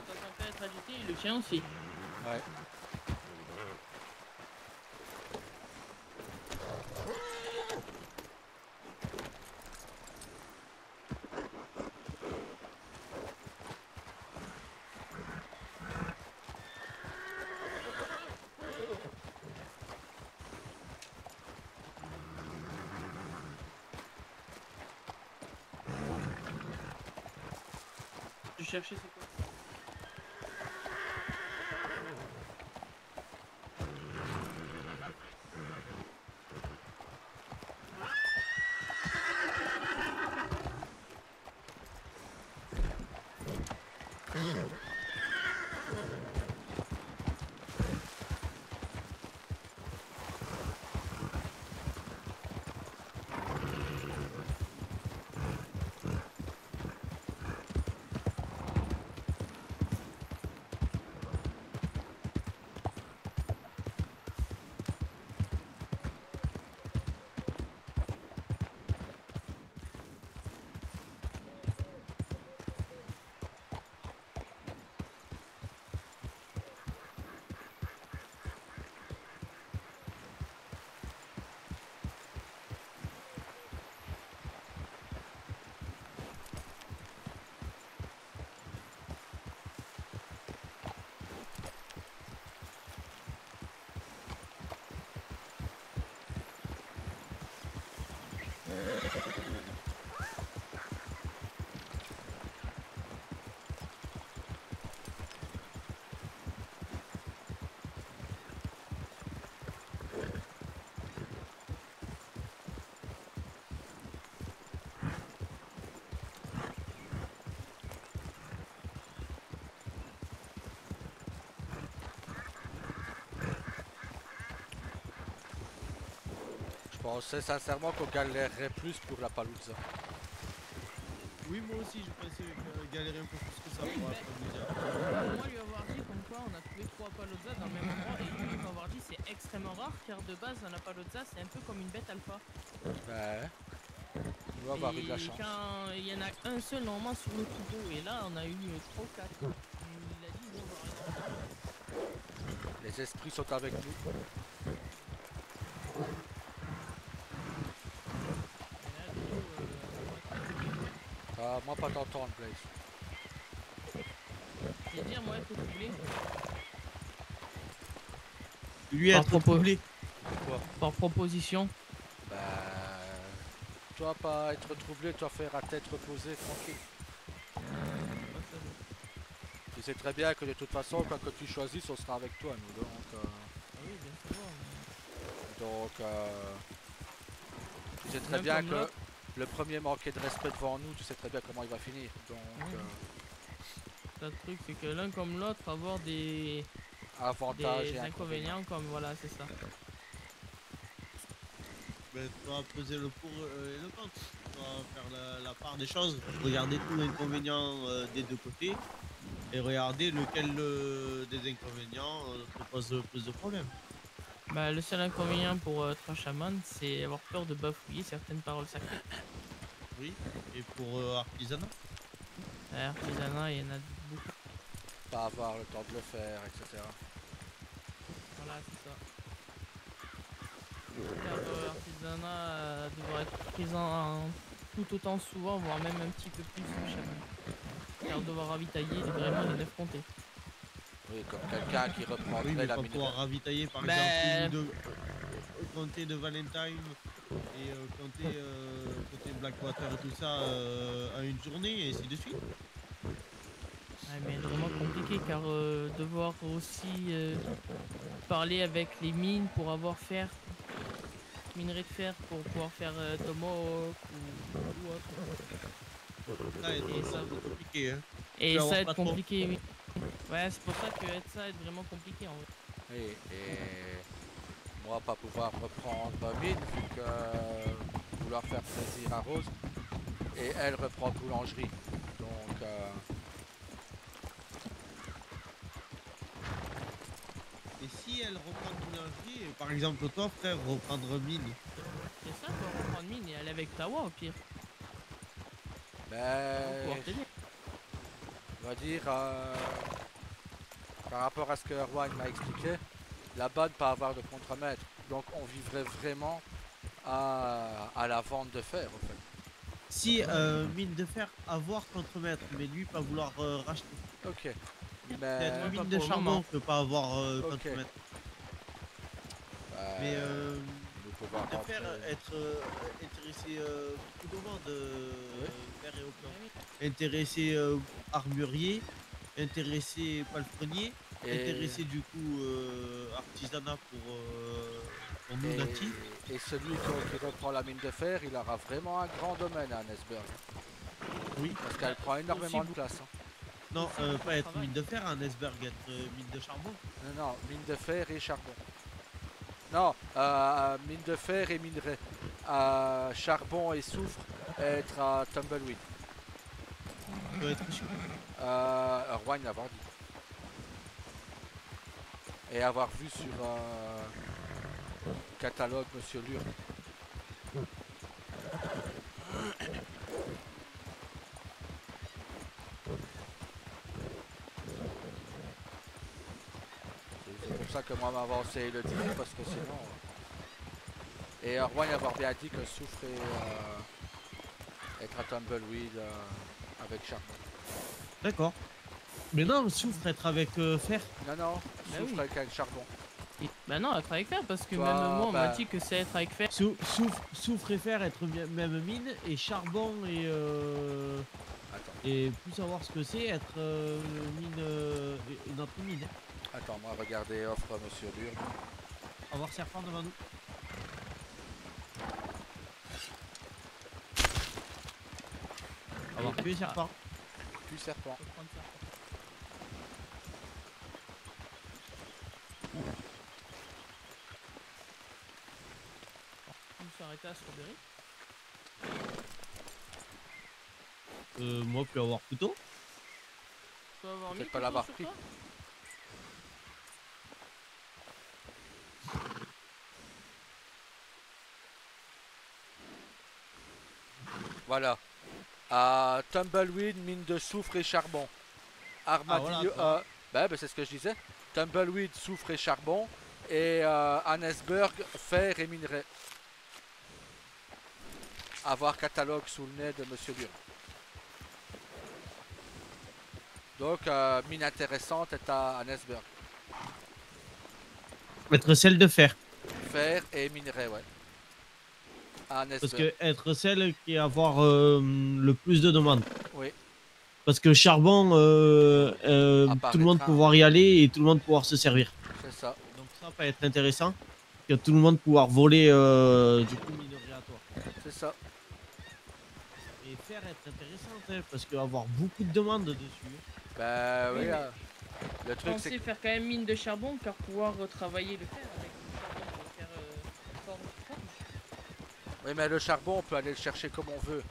T'as censé être agité, et le tien aussi. Ouais. Tu cherchais c'est quoi? Je pensais sincèrement qu'on galérerait plus pour la Palooza. Oui, moi aussi, je pensais galérer un peu plus que ça Oui, pour la mais- Palooza. Moi lui avoir dit comme quoi on a trouvé 3 Palooza dans le même endroit et lui m'avoir dit c'est extrêmement rare car de base dans la Palooza c'est un peu comme une bête alpha. Ouais. On doit avoir eu de la Et chance. quand il y en a un seul normalement sur le troupeau et là on a eu 3 ou 4. Il a dit nous on va rien. Les esprits sont avec nous. Et là, du coup, Ah, moi pas t'entendre, Blaze. je vais dire moi être troublé. Lui Par être propos- troublé. Par proposition. Bah... Toi pas être troublé, toi faire à tête reposée, tranquille. Tu sais très bien que de toute façon, quoi que tu choisisses, on sera avec toi, nous. Ah oui bien sûr. Tu sais très Même bien comme que l'autre. le premier manqué de respect devant nous, tu sais très bien comment il va finir. Donc, Le truc c'est que l'un comme l'autre avoir des avantage et inconvénients. inconvénients comme voilà c'est ça. Ben, tu vas peser le pour et le contre. Tu vas faire la part des choses. Regarder tous les inconvénients des deux côtés. Et regarder lequel des inconvénients te pose plus de problèmes. Bah, le seul inconvénient pour être un chaman, c'est avoir peur de bafouiller certaines paroles sacrées. Oui. Et pour artisanat. Artisanat, il y en a beaucoup. Pas avoir le temps de le faire, etc. Voilà, c'est ça. Car l'artisanat devrait être présent tout autant souvent, voire même un petit peu plus que chaque. Car devoir ravitailler vraiment les 9 comtés. Oui, comme quelqu'un qui reprendrait Oui, mais la pas mine. pouvoir ravitailler par Ben- exemple une ou deux comté de Valentine et comté Blackwater et tout ça à une journée et ainsi de suite. Ouais, mais vraiment compliqué car devoir aussi parler avec les mines pour avoir fer, minerai de fer pour pouvoir faire tomahawk ou autre. Ça est Et ça- compliqué. Hein. Et Tu vas ça avoir être pas trop. compliqué, oui. Ouais, c'est pour ça que ça être vraiment compliqué en vrai. Et moi, pas pouvoir reprendre mine, vu que vouloir faire plaisir à Rose. Et elle reprend boulangerie. Donc, Et si elle reprend une boulangerie, et par exemple toi frère reprendre mine, C'est ça, quoi, reprendre mine et aller avec Tawa au pire. Pour ben, pouvoir t'aider. on va dire, par rapport à ce que Erwan m'a expliqué, là-bas, ne pas avoir de contre-maître. Donc, on vivrait vraiment à la vente de fer, en fait. si mine de fer avoir contre-maître, mais lui pas vouloir racheter. Ok. Peut-être Mais, pas mine pour de le charbon moment. que pas avoir Ok. contre-maître. Mais nous pouvoir de faire rentrer- être intéressé beaucoup de monde, fer et opéra. Ah Intéressé armurier, intéressé palefrenier, Et- intéressé du coup artisanat pour nous natifs. Et celui qui reprend la mine de fer, il aura vraiment un grand domaine à Nesberg. Oui. Parce qu'elle prend énormément de Aussi, place. Hein. Non, Aussi, pas être travail. mine de fer à Nesberg, être mine de charbon. Non, non, mine de fer et charbon. Non, mine de fer et minerai. Charbon et soufre, être à Tumbleweed. Peut être sûr. Erwan l'avoir dit. Et avoir vu sur catalogue Monsieur Lure. C'est pour ça que moi m'avancer le dire parce que sinon. Et Erwan avoir bien dit que soufre et être à Tumbleweed avec charbon. D'accord. Mais non, soufre être avec fer. Non, non, Bah soufre oui. avec un charbon. Bah non, être avec fer parce que Toi, même moi on m'a bah- dit que c'est être avec fer. Soufre et fer être même mine et charbon Attends, et plus savoir ce que c'est être mine une autre mine. attends, moi regardez offre Monsieur Lure. Avoir serpent devant nous. Avoir tué serpent. Plus serpent. Faut prendre ça. On s'arrêter à Strawberry. Moi, puis avoir plutôt. Tu vas avoir Peut-être mis pas quelque l'avoir chose pris. sur toi. Voilà. À Tumbleweed, mine de soufre et charbon. Armadillo. voilà, bah, c'est ce que je disais. Tumbleweed, soufre et charbon. Et Annesburg, fer et minerai. Avoir catalogue sous le nez de Monsieur Lure. Donc, mine intéressante est à Annesburg. Être celle de fer. Fer et minerai, ouais. À Parce Annesburg. que être celle qui avoir le plus de demandes. Oui. Parce que charbon, À part tout les le monde trains. pouvoir y aller et tout le monde pouvoir se servir. C'est ça. Donc ça peut être intéressant. Que tout le monde pouvoir voler du coup minerai à toi. C'est ça. Et faire être intéressant hein, parce qu'avoir beaucoup de demandes dessus. Bah oui, Oui, mais- le truc c'est Pensez faire quand même mine de charbon car pouvoir retravailler le fer avec le charbon pour faire forge. Oui, mais le charbon, on peut aller le chercher comme on veut.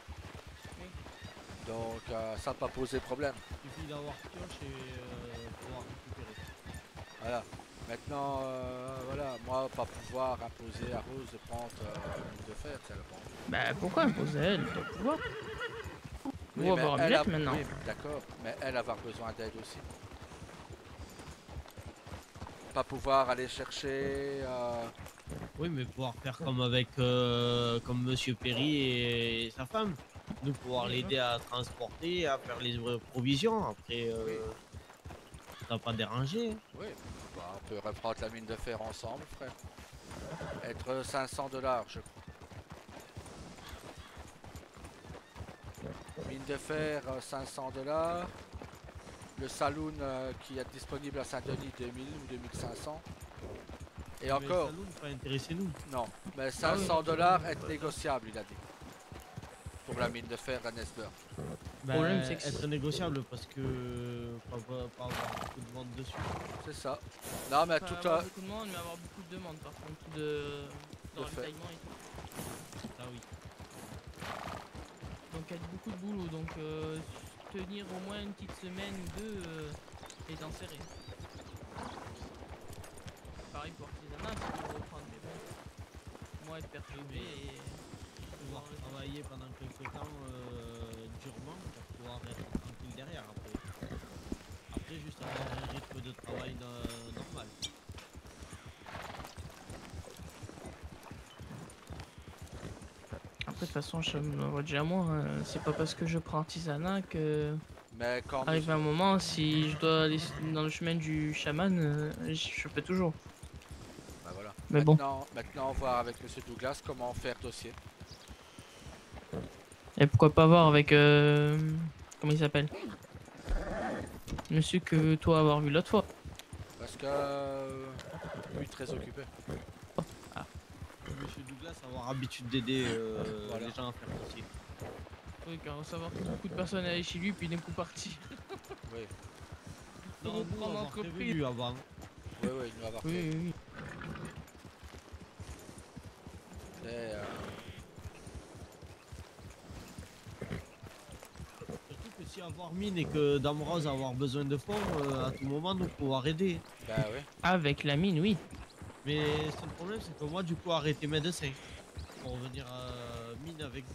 Oui. Donc, ça n'a pas posé problème. Il suffit d'avoir pioche et pouvoir récupérer. Voilà. Maintenant, voilà, moi, pas pouvoir imposer à Rose de prendre une de fer, ça le prend. Bah pourquoi imposer elle doit pouvoir. Oui, Vous mais avoir un elle a... billet maintenant. oui, d'accord, mais elle avoir besoin d'aide aussi. Pas pouvoir aller chercher... Oui, mais pouvoir faire comme avec comme Monsieur Perry et sa femme. Nous pouvoir Oui, l'aider à transporter, à faire les provisions. Après, Oui, ça va pas déranger. oui. Bah, on peut reprendre la mine de fer ensemble, frère. Être 500 $, je crois. Mine de fer, 500 $. Le saloon qui est disponible à Saint-Denis, 2000 ou 2500. Et Mais encore, ça nous pas intéresser nous. non. Mais Ah oui, 500 $ est bah, négociable, il a dit. Pour la mine de fer à Nesburg. problème, Ben, c'est que être négociable parce que pas avoir beaucoup de ventes dessus. C'est ça. Non, mais pas tout avoir à... beaucoup de monde, mais avoir beaucoup de demandes par contre de dans De fait. l'avitaillement et tout. Ah oui. Donc il y a beaucoup de boulot, donc tenir au moins une petite semaine ou deux et d'en serrer. Pareil pour artisanat, si tu veux reprendre, mais bon, moi être perturbé et Pouvoir travailler pendant quelques temps durement pour pouvoir être tranquille derrière après. Après juste avoir un rythme de travail normal. Après de toute façon je me vois déjà moi, c'est pas parce que je prends artisanat que Mais quand arrive un nous... moment si je dois aller dans le chemin du chaman, je fais toujours. Bah voilà. Mais bon. Maintenant, on va voir avec Monsieur Douglas comment faire dossier. Et pourquoi pas voir avec comment il s'appelle? Monsieur que toi avoir vu l'autre fois. Parce que... lui, très occupé. Monsieur Douglas avoir habitude d'aider Voilà. les gens à faire dossier. Oui, car on savoir que beaucoup de personnes allaient chez lui puis d'un coup parti. Oui, Pour Non, nous reprendre avoir l'entreprise. prévenu avant. oui, oui, il nous avoir fait. Oui, oui, oui. Et, Surtout que si avoir mine et que Damrose avoir besoin de fonds, à tout moment nous pouvoir aider. bah oui. Avec la mine, oui. Mais le seul problème c'est que moi du coup arrêter médecin pour revenir à mine avec vous.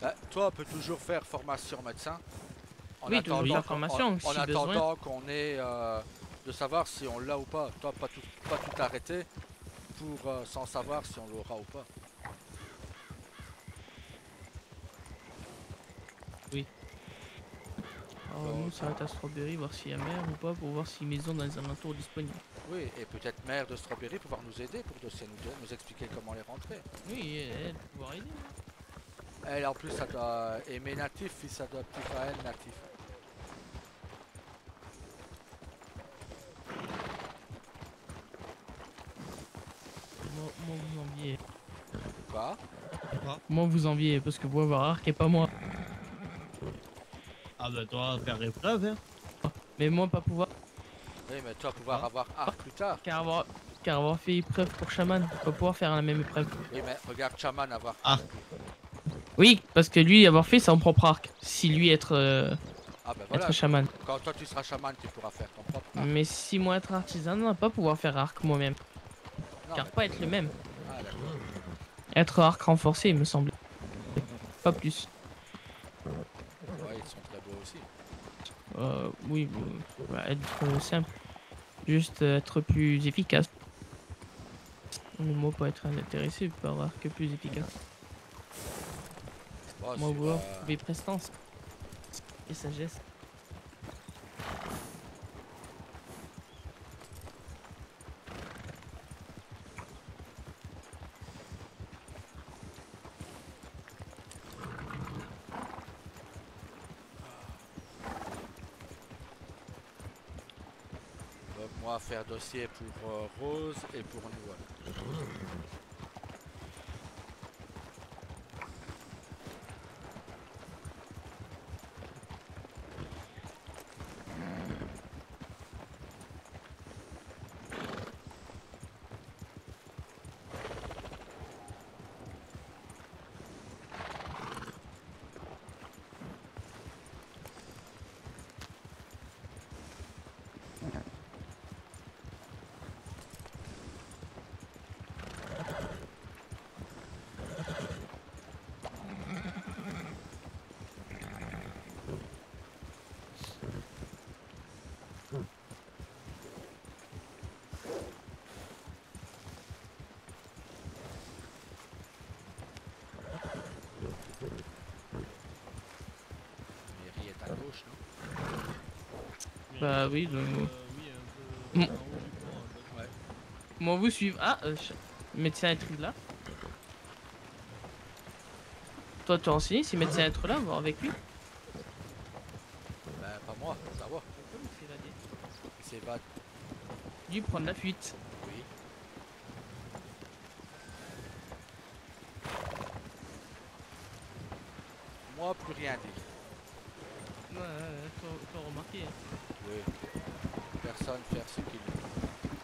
Bah, toi, on peut toujours faire formation médecin. En Oui, toujours faire formation, en si attendant qu'on ait de savoir si on l'a ou pas. Toi, pas tout arrêter pour sans savoir si on l'aura ou pas. Alors, nous, ça va être à Strawberry, voir s'il y a mer ou pas, pour voir si maison dans les alentours est disponible. Oui, et peut-être mère de Strawberry pouvoir nous aider pour dossier, nous expliquer comment les rentrer. Oui, elle pouvoir aider. Elle en plus, ça doit aimer natif, fils adoptif à elle natif. Moi, vous enviez. Quoi? Moi, vous enviez, parce que vous avoir Arc et pas moi. Ah bah toi faire épreuve hein. Mais moi, pas pouvoir, Oui, mais toi pouvoir Ah. avoir art plus tard. car avoir fait épreuve pour chaman, pas pouvoir faire la même épreuve. Oui, mais regarde Chaman avoir Ah. Oui, parce que lui, avoir fait son propre arc. Si lui être, Ah bah voilà, être chaman. quand toi tu seras chaman, tu pourras faire ton propre art. Mais si moi être artisan, pas pouvoir faire arc moi-même. Non, Car mais- pas être le même. Ah d'accord. Être arc renforcé, il me semble. Pas plus. Ouais, ils sont très beaux aussi. Oui, être simple. Juste être plus efficace. Le mot pas être intéressé par avoir que plus efficace. Bon, Moi, sur, vouloir trouver prestance et sagesse. donc moi faire dossier pour Rose et pour nous. Voilà. Bah oui, Oui, un peu Mm. en haut du port, un peu. Ouais. Moi vous suivre. Ah, médecin être là. Toi, tu as renseigné si médecin être là, voir avec lui. Ben, pas moi, ça va. Pourquoi il s'est évadé? Il s'évade. Lui prendre la fuite. Oui. Moi, plus rien dire. T'as remarqué. Hein. Oui. Personne faire ce qu'il veut.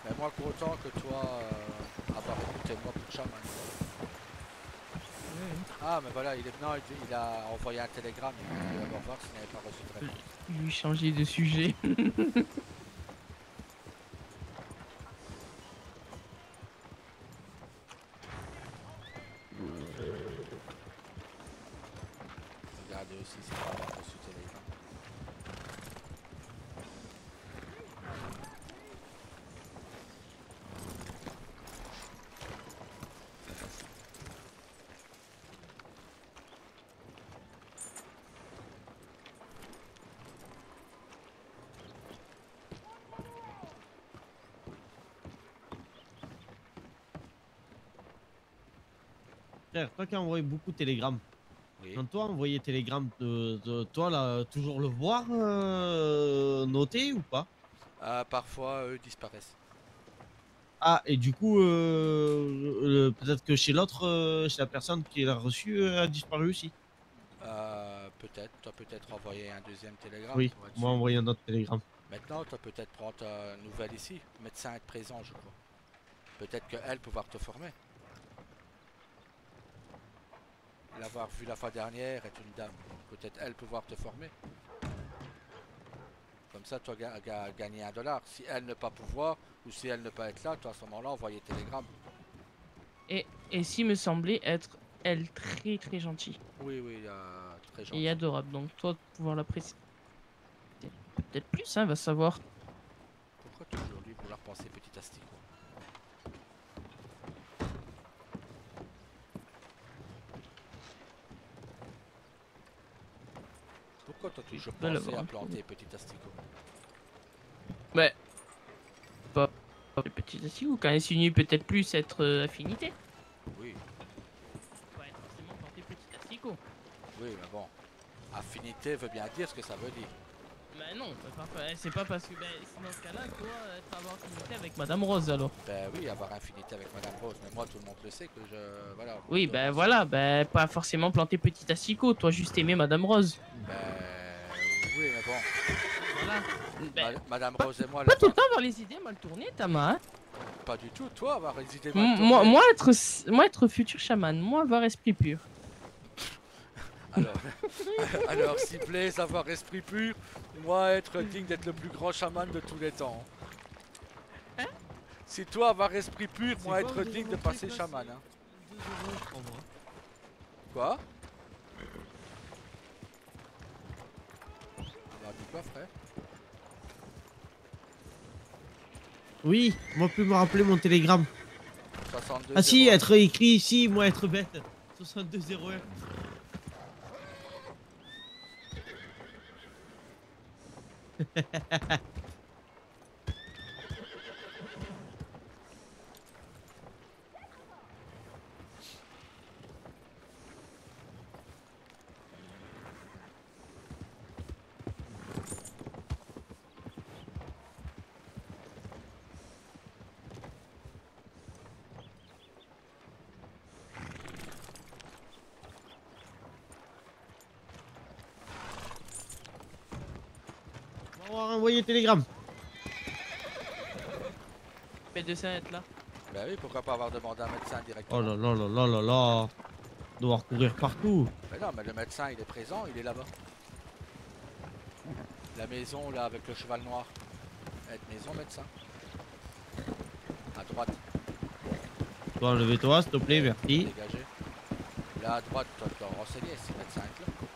Mais moi, pour autant que toi, avoir écouté moi pour chaman. Ouais. Ah, mais voilà, il a envoyé un télégramme. Il va voir s'il n'avait pas reçu de réponse. Lui changer de sujet. Regardez aussi s'il va avoir reçu le télégramme. Frère, toi qui as envoyé beaucoup de télégrammes, Oui. quand toi envoyer télégramme toi là, toujours le voir noté ou pas? Parfois, eux disparaissent. Ah, et du coup, peut-être que chez l'autre, chez la personne qui l'a reçu, a disparu aussi. Peut-être. Tu as peut-être envoyé un deuxième télégramme Oui, pour être moi sûr. envoyé un autre télégramme. Maintenant, tu as peut-être prendre ta nouvelle ici. Médecin être présent, je crois. Peut-être qu'elle pouvoir te former. L'avoir vue la fois dernière est une dame. Peut-être elle pouvoir te former. Comme ça, tu as gagné $1. Si elle ne pas pouvoir, ou si elle ne pas être là, toi à ce moment-là, envoyer télégramme. Et s'il me semblait être, elle, très très gentille Oui, oui, très gentil. et adorable. Donc toi, pouvoir l'apprécier. Peut-être plus, hein, va savoir. Pourquoi toujours lui vouloir penser petit asticot? Pourquoi t'as toujours Belle pensé à avoir. planter petit asticot? Ouais, pas le petit assis ou quand elle s'unit peut-être plus être affinité. Oui, Pas être forcément planté petit asticot. oui, mais bon. Affinité veut bien dire ce que ça veut dire. Mais non, c'est pas parce que dans ce cas-là, toi, avoir affinité avec Madame Rose alors. Ben oui, avoir affinité avec Madame Rose, mais moi tout le monde le sait que je... Voilà. Oui, voilà, pas forcément planté petit asticot, toi juste aimer Madame Rose. Ben oui, mais bon. Voilà. Madame Rose et moi, Pas tout le là-bas, temps avoir les idées mal tournées, Tama. Hein. pas du tout. Toi, avoir les idées mal tournées. Moi, être futur chaman, moi, avoir esprit pur. Alors, alors si Blaise avoir esprit pur, moi être digne d'être le plus grand chaman de tous les temps. Hein? Si toi avoir esprit pur, C'est moi quoi, être vous digne de avez passer montré, chaman. ça, Hein. 2 euros, je crois, moi. Quoi? Alors dis quoi, frère? Oui, moi plus me rappeler mon télégramme. 62 Ah si, 01. être écrit ici, moi être bête. 6201. On va envoyer télégramme. P200 être là. Ben oui, pourquoi pas avoir demandé à un médecin directement? Oh là là là là là là. Devoir courir partout. Ben non, mais le médecin il est présent, il est là-bas. La maison là avec le cheval noir. Être maison médecin. À droite, Toi, enlevez-toi, s'il te plaît, merci. dégagé. Là à droite, toi tu dois renseigner si le médecin est là.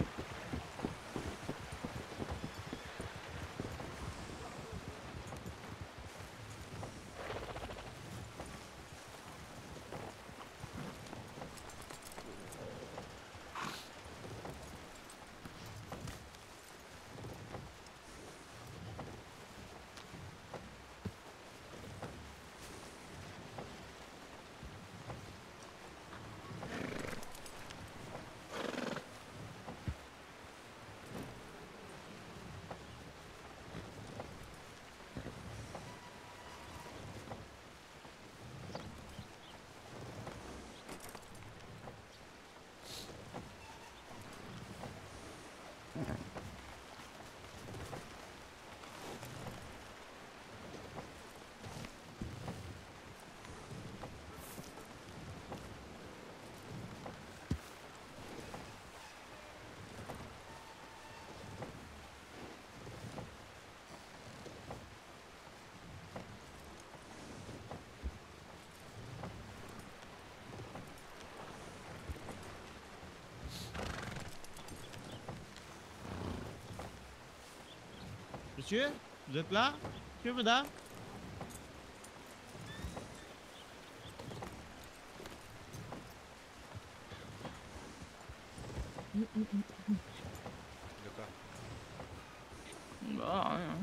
Monsieur, vous êtes là? Monsieur, madame? De quoi? Bah, rien.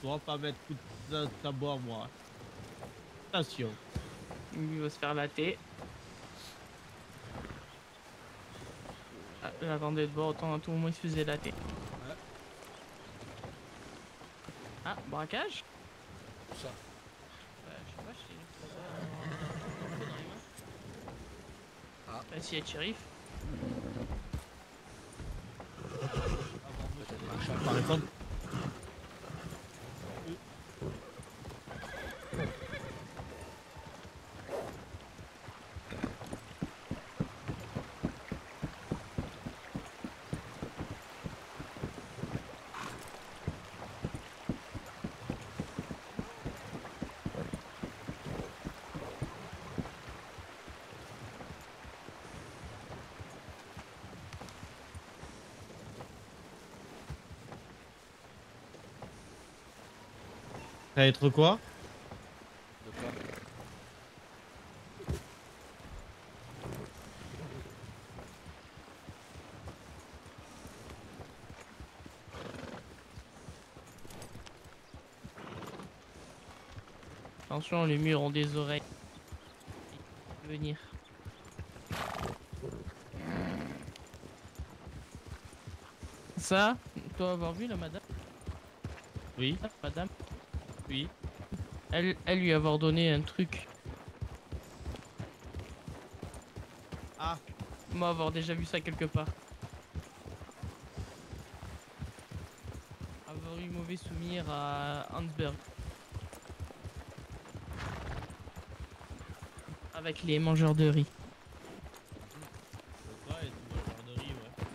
Je dois pas mettre toute ta boire, moi. Attention. Il va se faire latter. Ah, j'attendais de voir autant à tout moment il se faisait latter. Ouais. Ah, braquage? Où ça? Je sais pas, je sais pas. Ah. Bah, si elle shérif. Peut-être machin. Par exemple. Ça va être quoi? De quoi? Attention, les murs ont des oreilles. Venir. Ça, toi avoir vu la madame? Oui. Ah, madame? Oui. Elle lui avoir donné un truc. Ah, Moi avoir déjà vu ça quelque part. Avoir eu mauvais souvenir à Hansberg. Avec les mangeurs de riz. c'est quoi, et tout le garderie, ouais.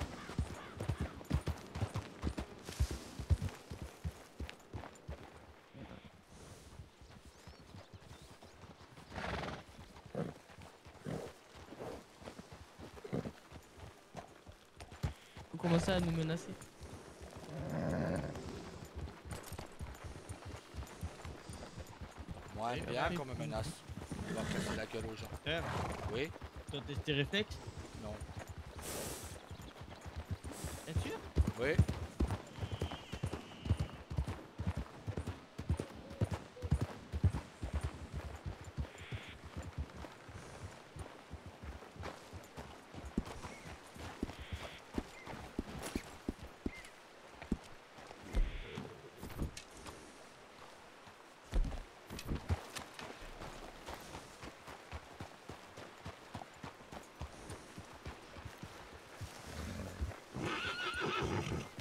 Faut commencer à nous menacer. Moi, Oui, bien après, qu'on me menace. On va casser la gueule aux gens. Frère, Oui? t'as testé réflexe? Non. T'es sûr? Oui?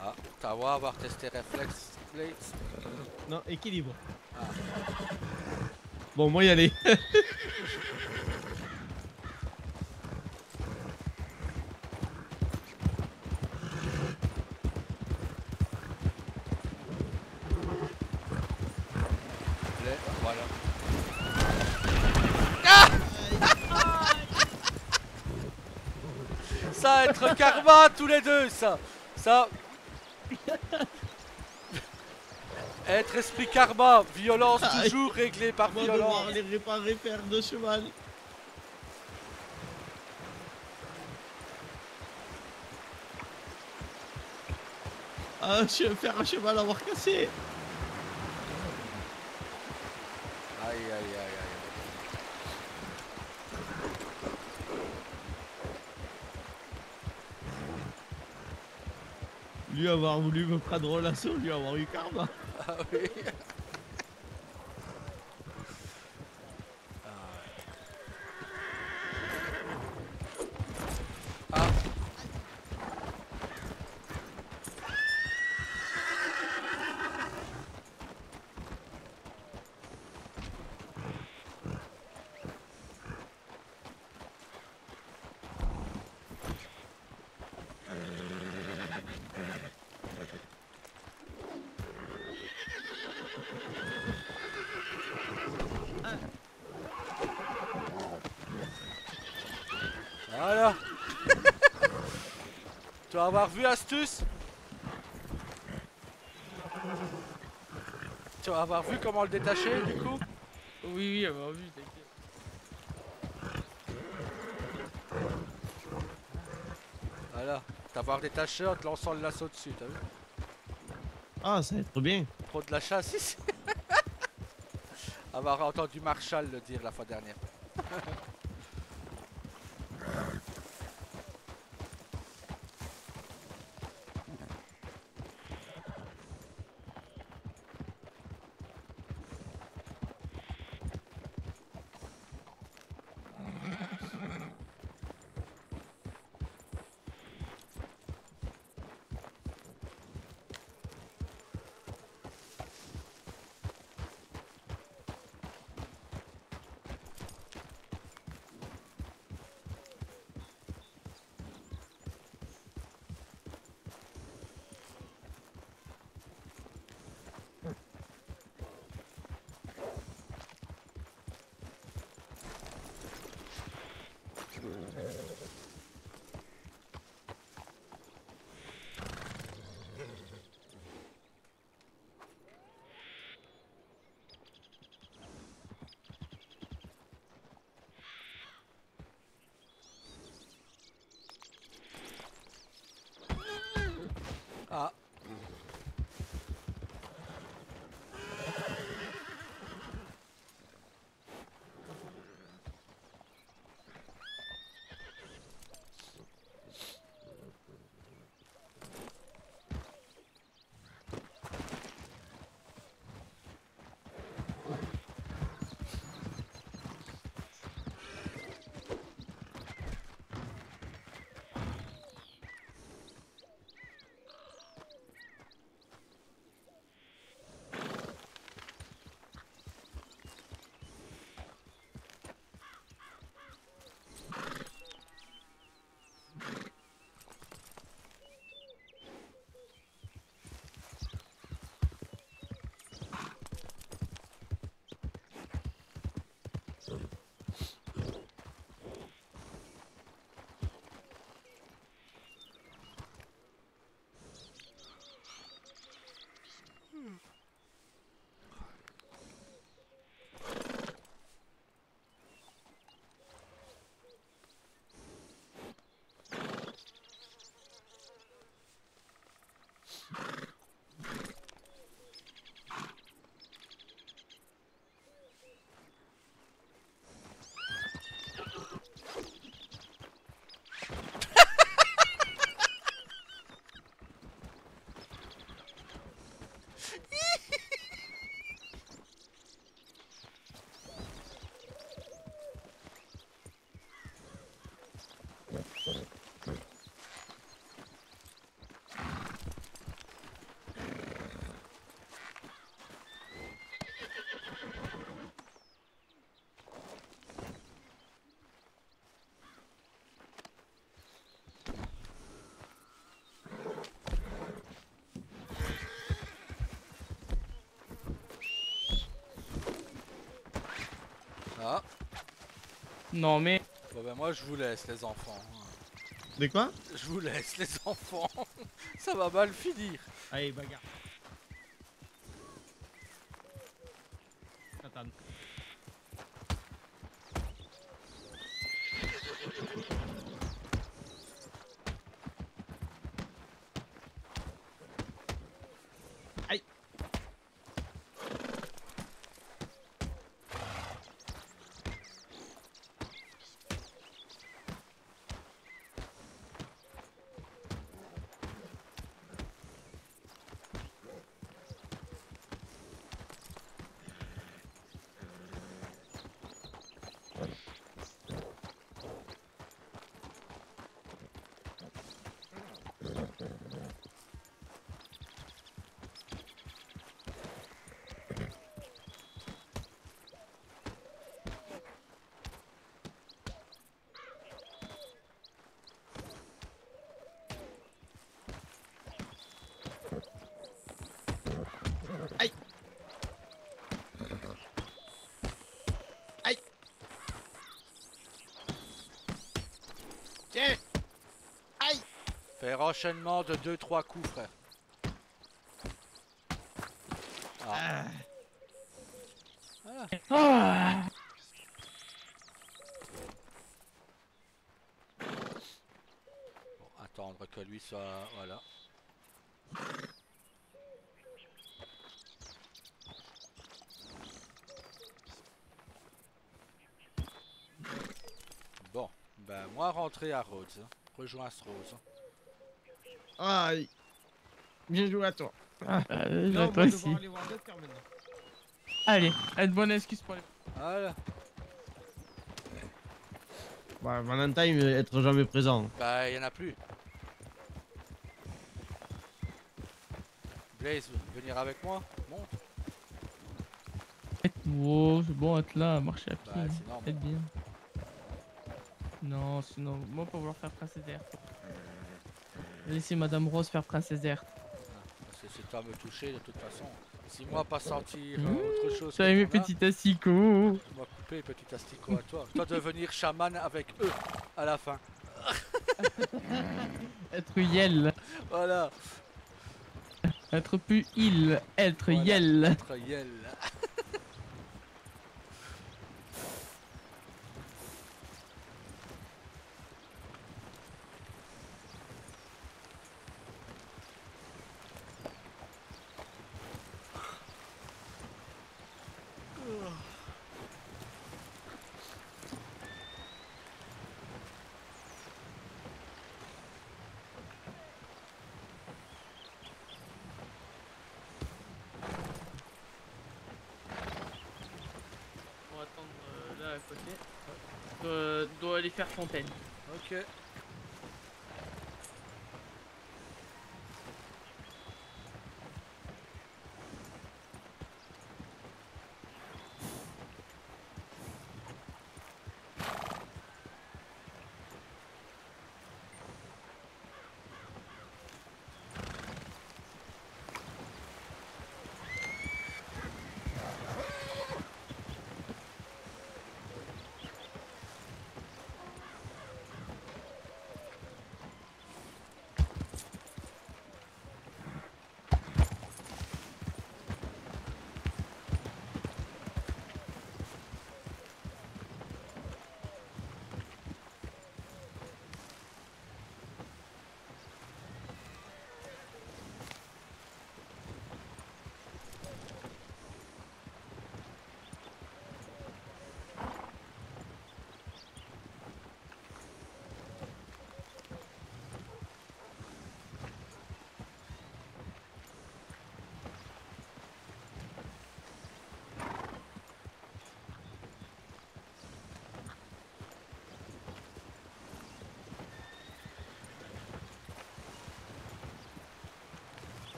Ah, t'as beau avoir testé réflexe, Blades. Non, équilibre. Ah. Bon, moi y aller. Voilà. Ça va être karma tous les deux, ça. Ça. Être esprit karma, violence Aïe. toujours réglée par Moi violence. devoir les réparer, faire de cheval. Ah, faire un cheval avoir cassé. Aïe aïe aïe aïe. Lui avoir voulu me prendre l'assaut, lui avoir eu karma. Ah oui. Ah. Voilà. Tu vas avoir vu astuce. Tu vas avoir vu comment le détacher du coup. Oui, avoir vu, t'inquiète. Voilà. T'avoir détaché en te lançant le lasso dessus, t'as vu? Ah, ça va être trop bien. Trop de la chasse ici. Avoir entendu Marshall le dire la fois dernière. Ah. Ah. Non mais... Bon ben moi je vous laisse les enfants. De quoi? Je vous laisse les enfants. Ça va mal finir. Allez, bagarre. Attends. Aïe. Tiens. Aïe. Fais Faire enchaînement de 2-3 coups, frère. Ah. Ah. Ah. Bon, attendre que lui soit... Voilà. Bon, ben moi rentrer à Rhodes. Hein. Rejoins Rose. Aïe. Bien joué à toi. Toi Là, on va aussi. devoir aller voir le docteur maintenant. Allez, une bonne excuse pour les... Voilà. Bah, Valentine, être jamais présent. Bah, il y en a plus. Blaze, venir avec moi? Monte. Oh, c'est bon, être là, marcher à pied. Bah, c'est normal. Être bien. Non, sinon, moi, pour vouloir faire princesse d'air. Laissez Madame Rose faire princesse d'air. C'est à me toucher de toute façon. Si moi pas sentir Mmh, autre chose T'as que aimé ton là, petit asticot. tu m'as coupé petit asticot à toi. Toi devenir chaman avec eux à la fin. Être Yel. Voilà. Être plus il. Être Voilà. Yel. Être Yel. On va attendre là à côté. Doit aller faire fontaine. Ok.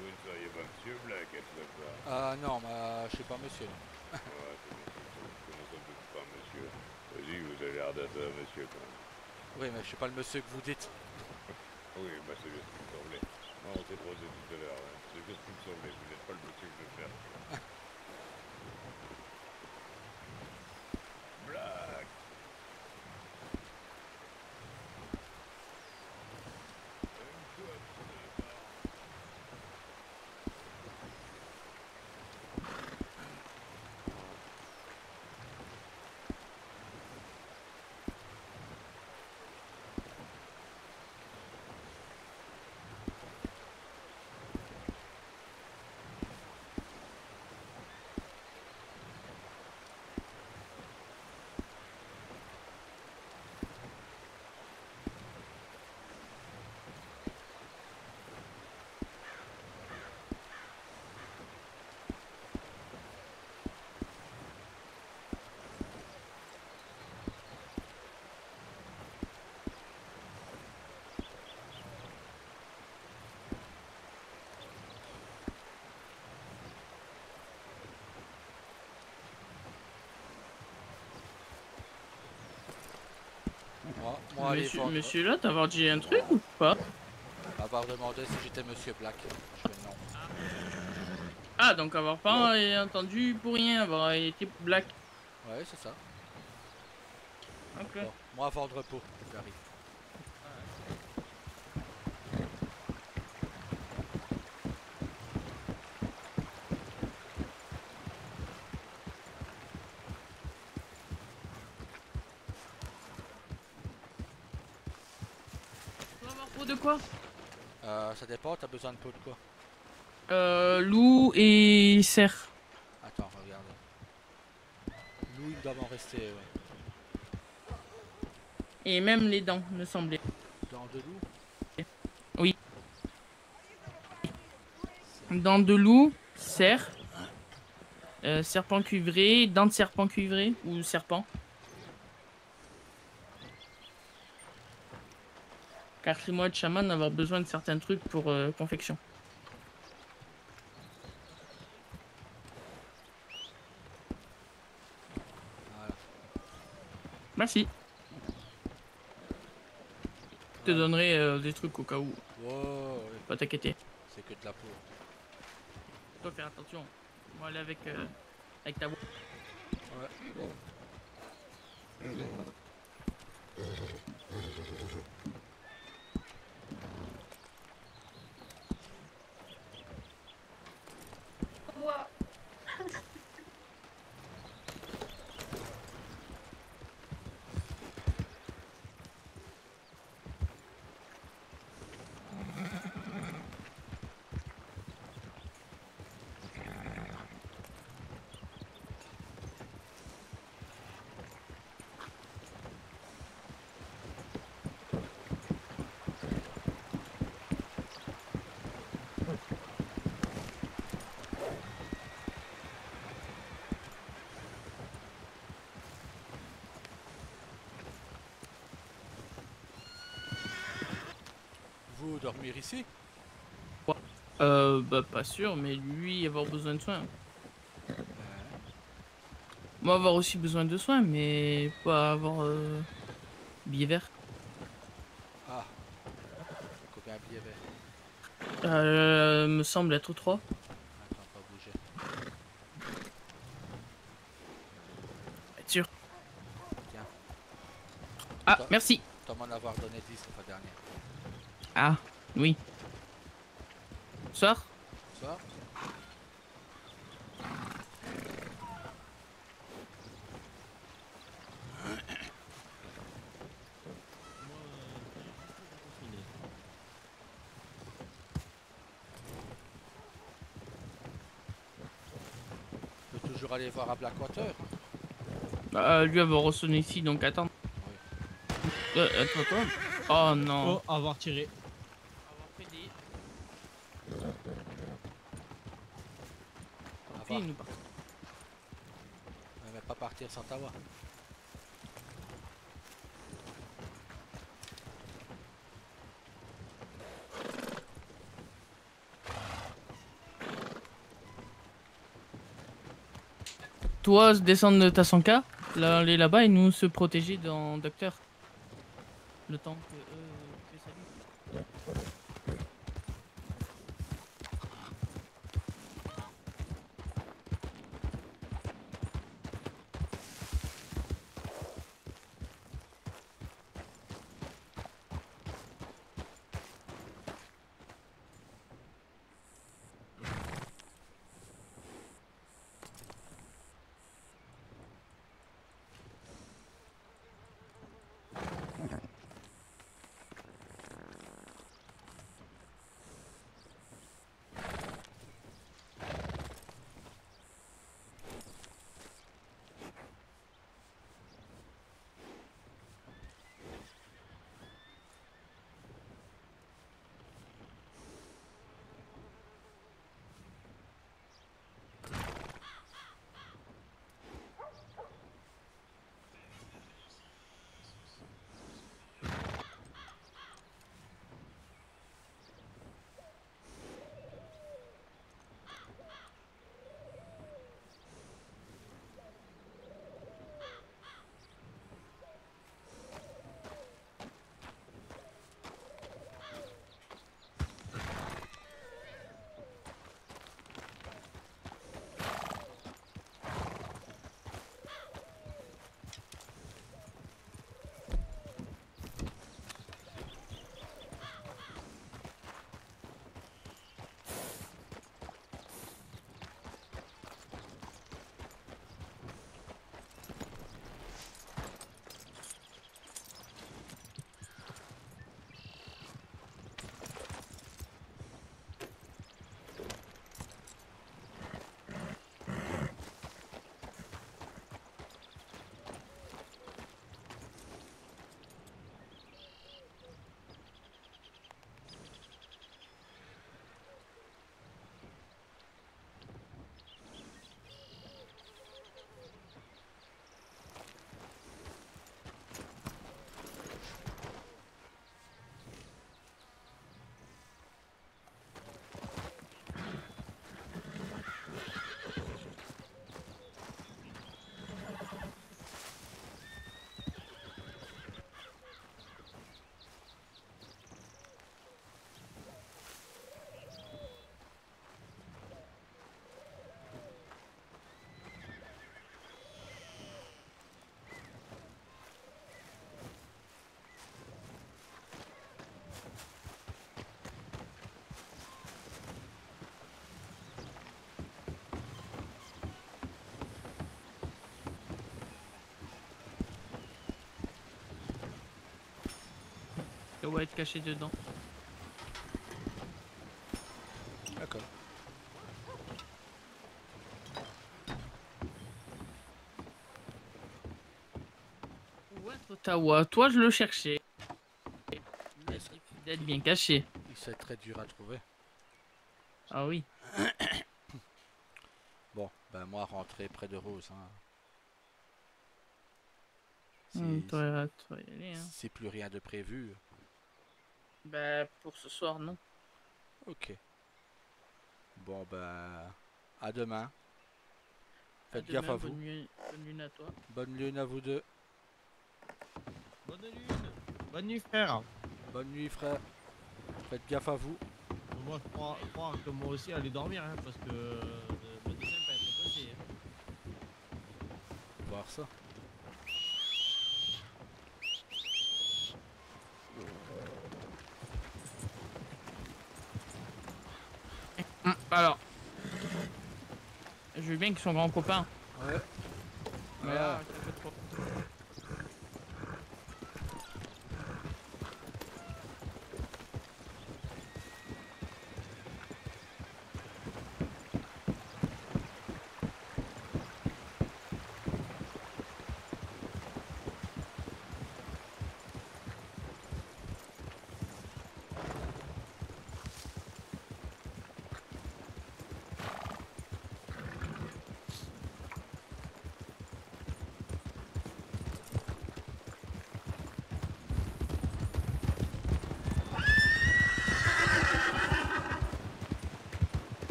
Vous ne seriez pas Monsieur Black, êtes-vous pas? Non, bah, je sais pas monsieur. Non. Ouais, c'est bon, comment ça peut pas monsieur? Vas-y, vous avez l'air d'être un monsieur quand même. Oui, mais je suis pas le monsieur que vous dites. Oui, bah c'est bien ce qui me semblait. Non, on s'est croisé tout à l'heure, ouais. C'est bien ce qui me semblait, vous n'êtes pas le monsieur que je cherche. Black! Laisse-moi aller vendre. Monsieur là, t'as dit un truc ou pas? Avoir demandé si j'étais Monsieur Black. Je fais non. Ah, donc avoir pas entendu pour rien, avoir été black. Ouais, c'est ça. Ok. Bon, moi vendre pot, j'arrive. Tu vas avoir pot de quoi? Ça dépend, t'as besoin de pot de quoi? Loup et cerf. Attends, regarde. Loup, il doit m'en rester, ouais. Et même les dents, me semblait. Dans de loup? Oui. Dents de loup, cerf, serpent cuivré, dents de serpent cuivré ou serpent. Car chez moi, de chaman, avoir besoin de certains trucs pour confection. Voilà. Merci. Je te donnerai des trucs au cas où. Wow, ouais, Pas t'inquiéter. c'est que de la peau. Faut faire attention. Moi, aller avec ta voix. Ouais. Vous dormir ici? Bah, pas sûr, mais lui, avoir besoin de soins. Moi, avoir aussi besoin de soins, mais pas avoir billet vert. Ah. Combien de billets verts? Me semble être 3. Attends, pas bouger. Être sûr. Tiens. Ah, Toi- merci. T'en m'en avoir donné 10 la fois dernière. Ah, oui. Soir. Bonsoir. Je peux toujours aller voir à Blackwater. Lui avoir ressonné ici, donc attends. Attends, toi. Oh non. Oh, avoir tiré. Avoir fait des... Avoir. Il nous part. Mais pas partir sans t'avoir. Toi, descendre de ta 100K, là, aller là-bas et nous se protéger dans Docteur. Le temps que ça lui. doit être caché dedans. D'accord. Où est Ottawa? Toi, je le cherchais. Ouais, ça- D'être bien caché. C'est très dur à trouver. Ah oui. Bon, ben moi rentrer près de Rose. Hein. Si, Toi, y aller, hein. si plus rien de prévu. Bah, pour ce soir, non. Ok. Bon ben à demain. Faites À gaffe demain, à vous. bonne lune à toi. Bonne lune à vous deux. Bonne lune. Bonne nuit, frère. Bonne nuit frère. Faites gaffe à vous. Moi, je crois que moi aussi aller dormir, hein, parce que le dessin peut être passé. Hein. Voir ça. Alors. Je veux bien qu'ils sont grands copains. Ouais. Mais là, ça fait trop.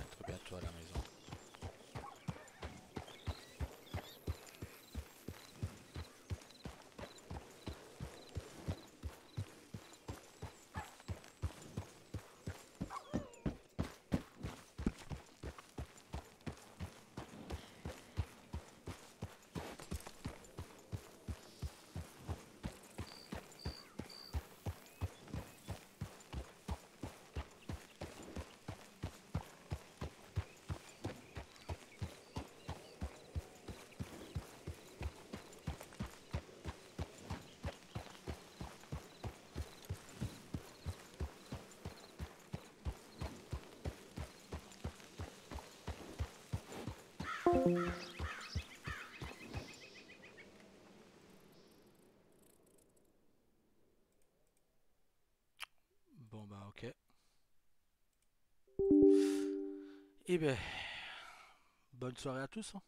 Être bientôt à la maison. Bon bah ok. Eh ben, bonne soirée à tous, hein.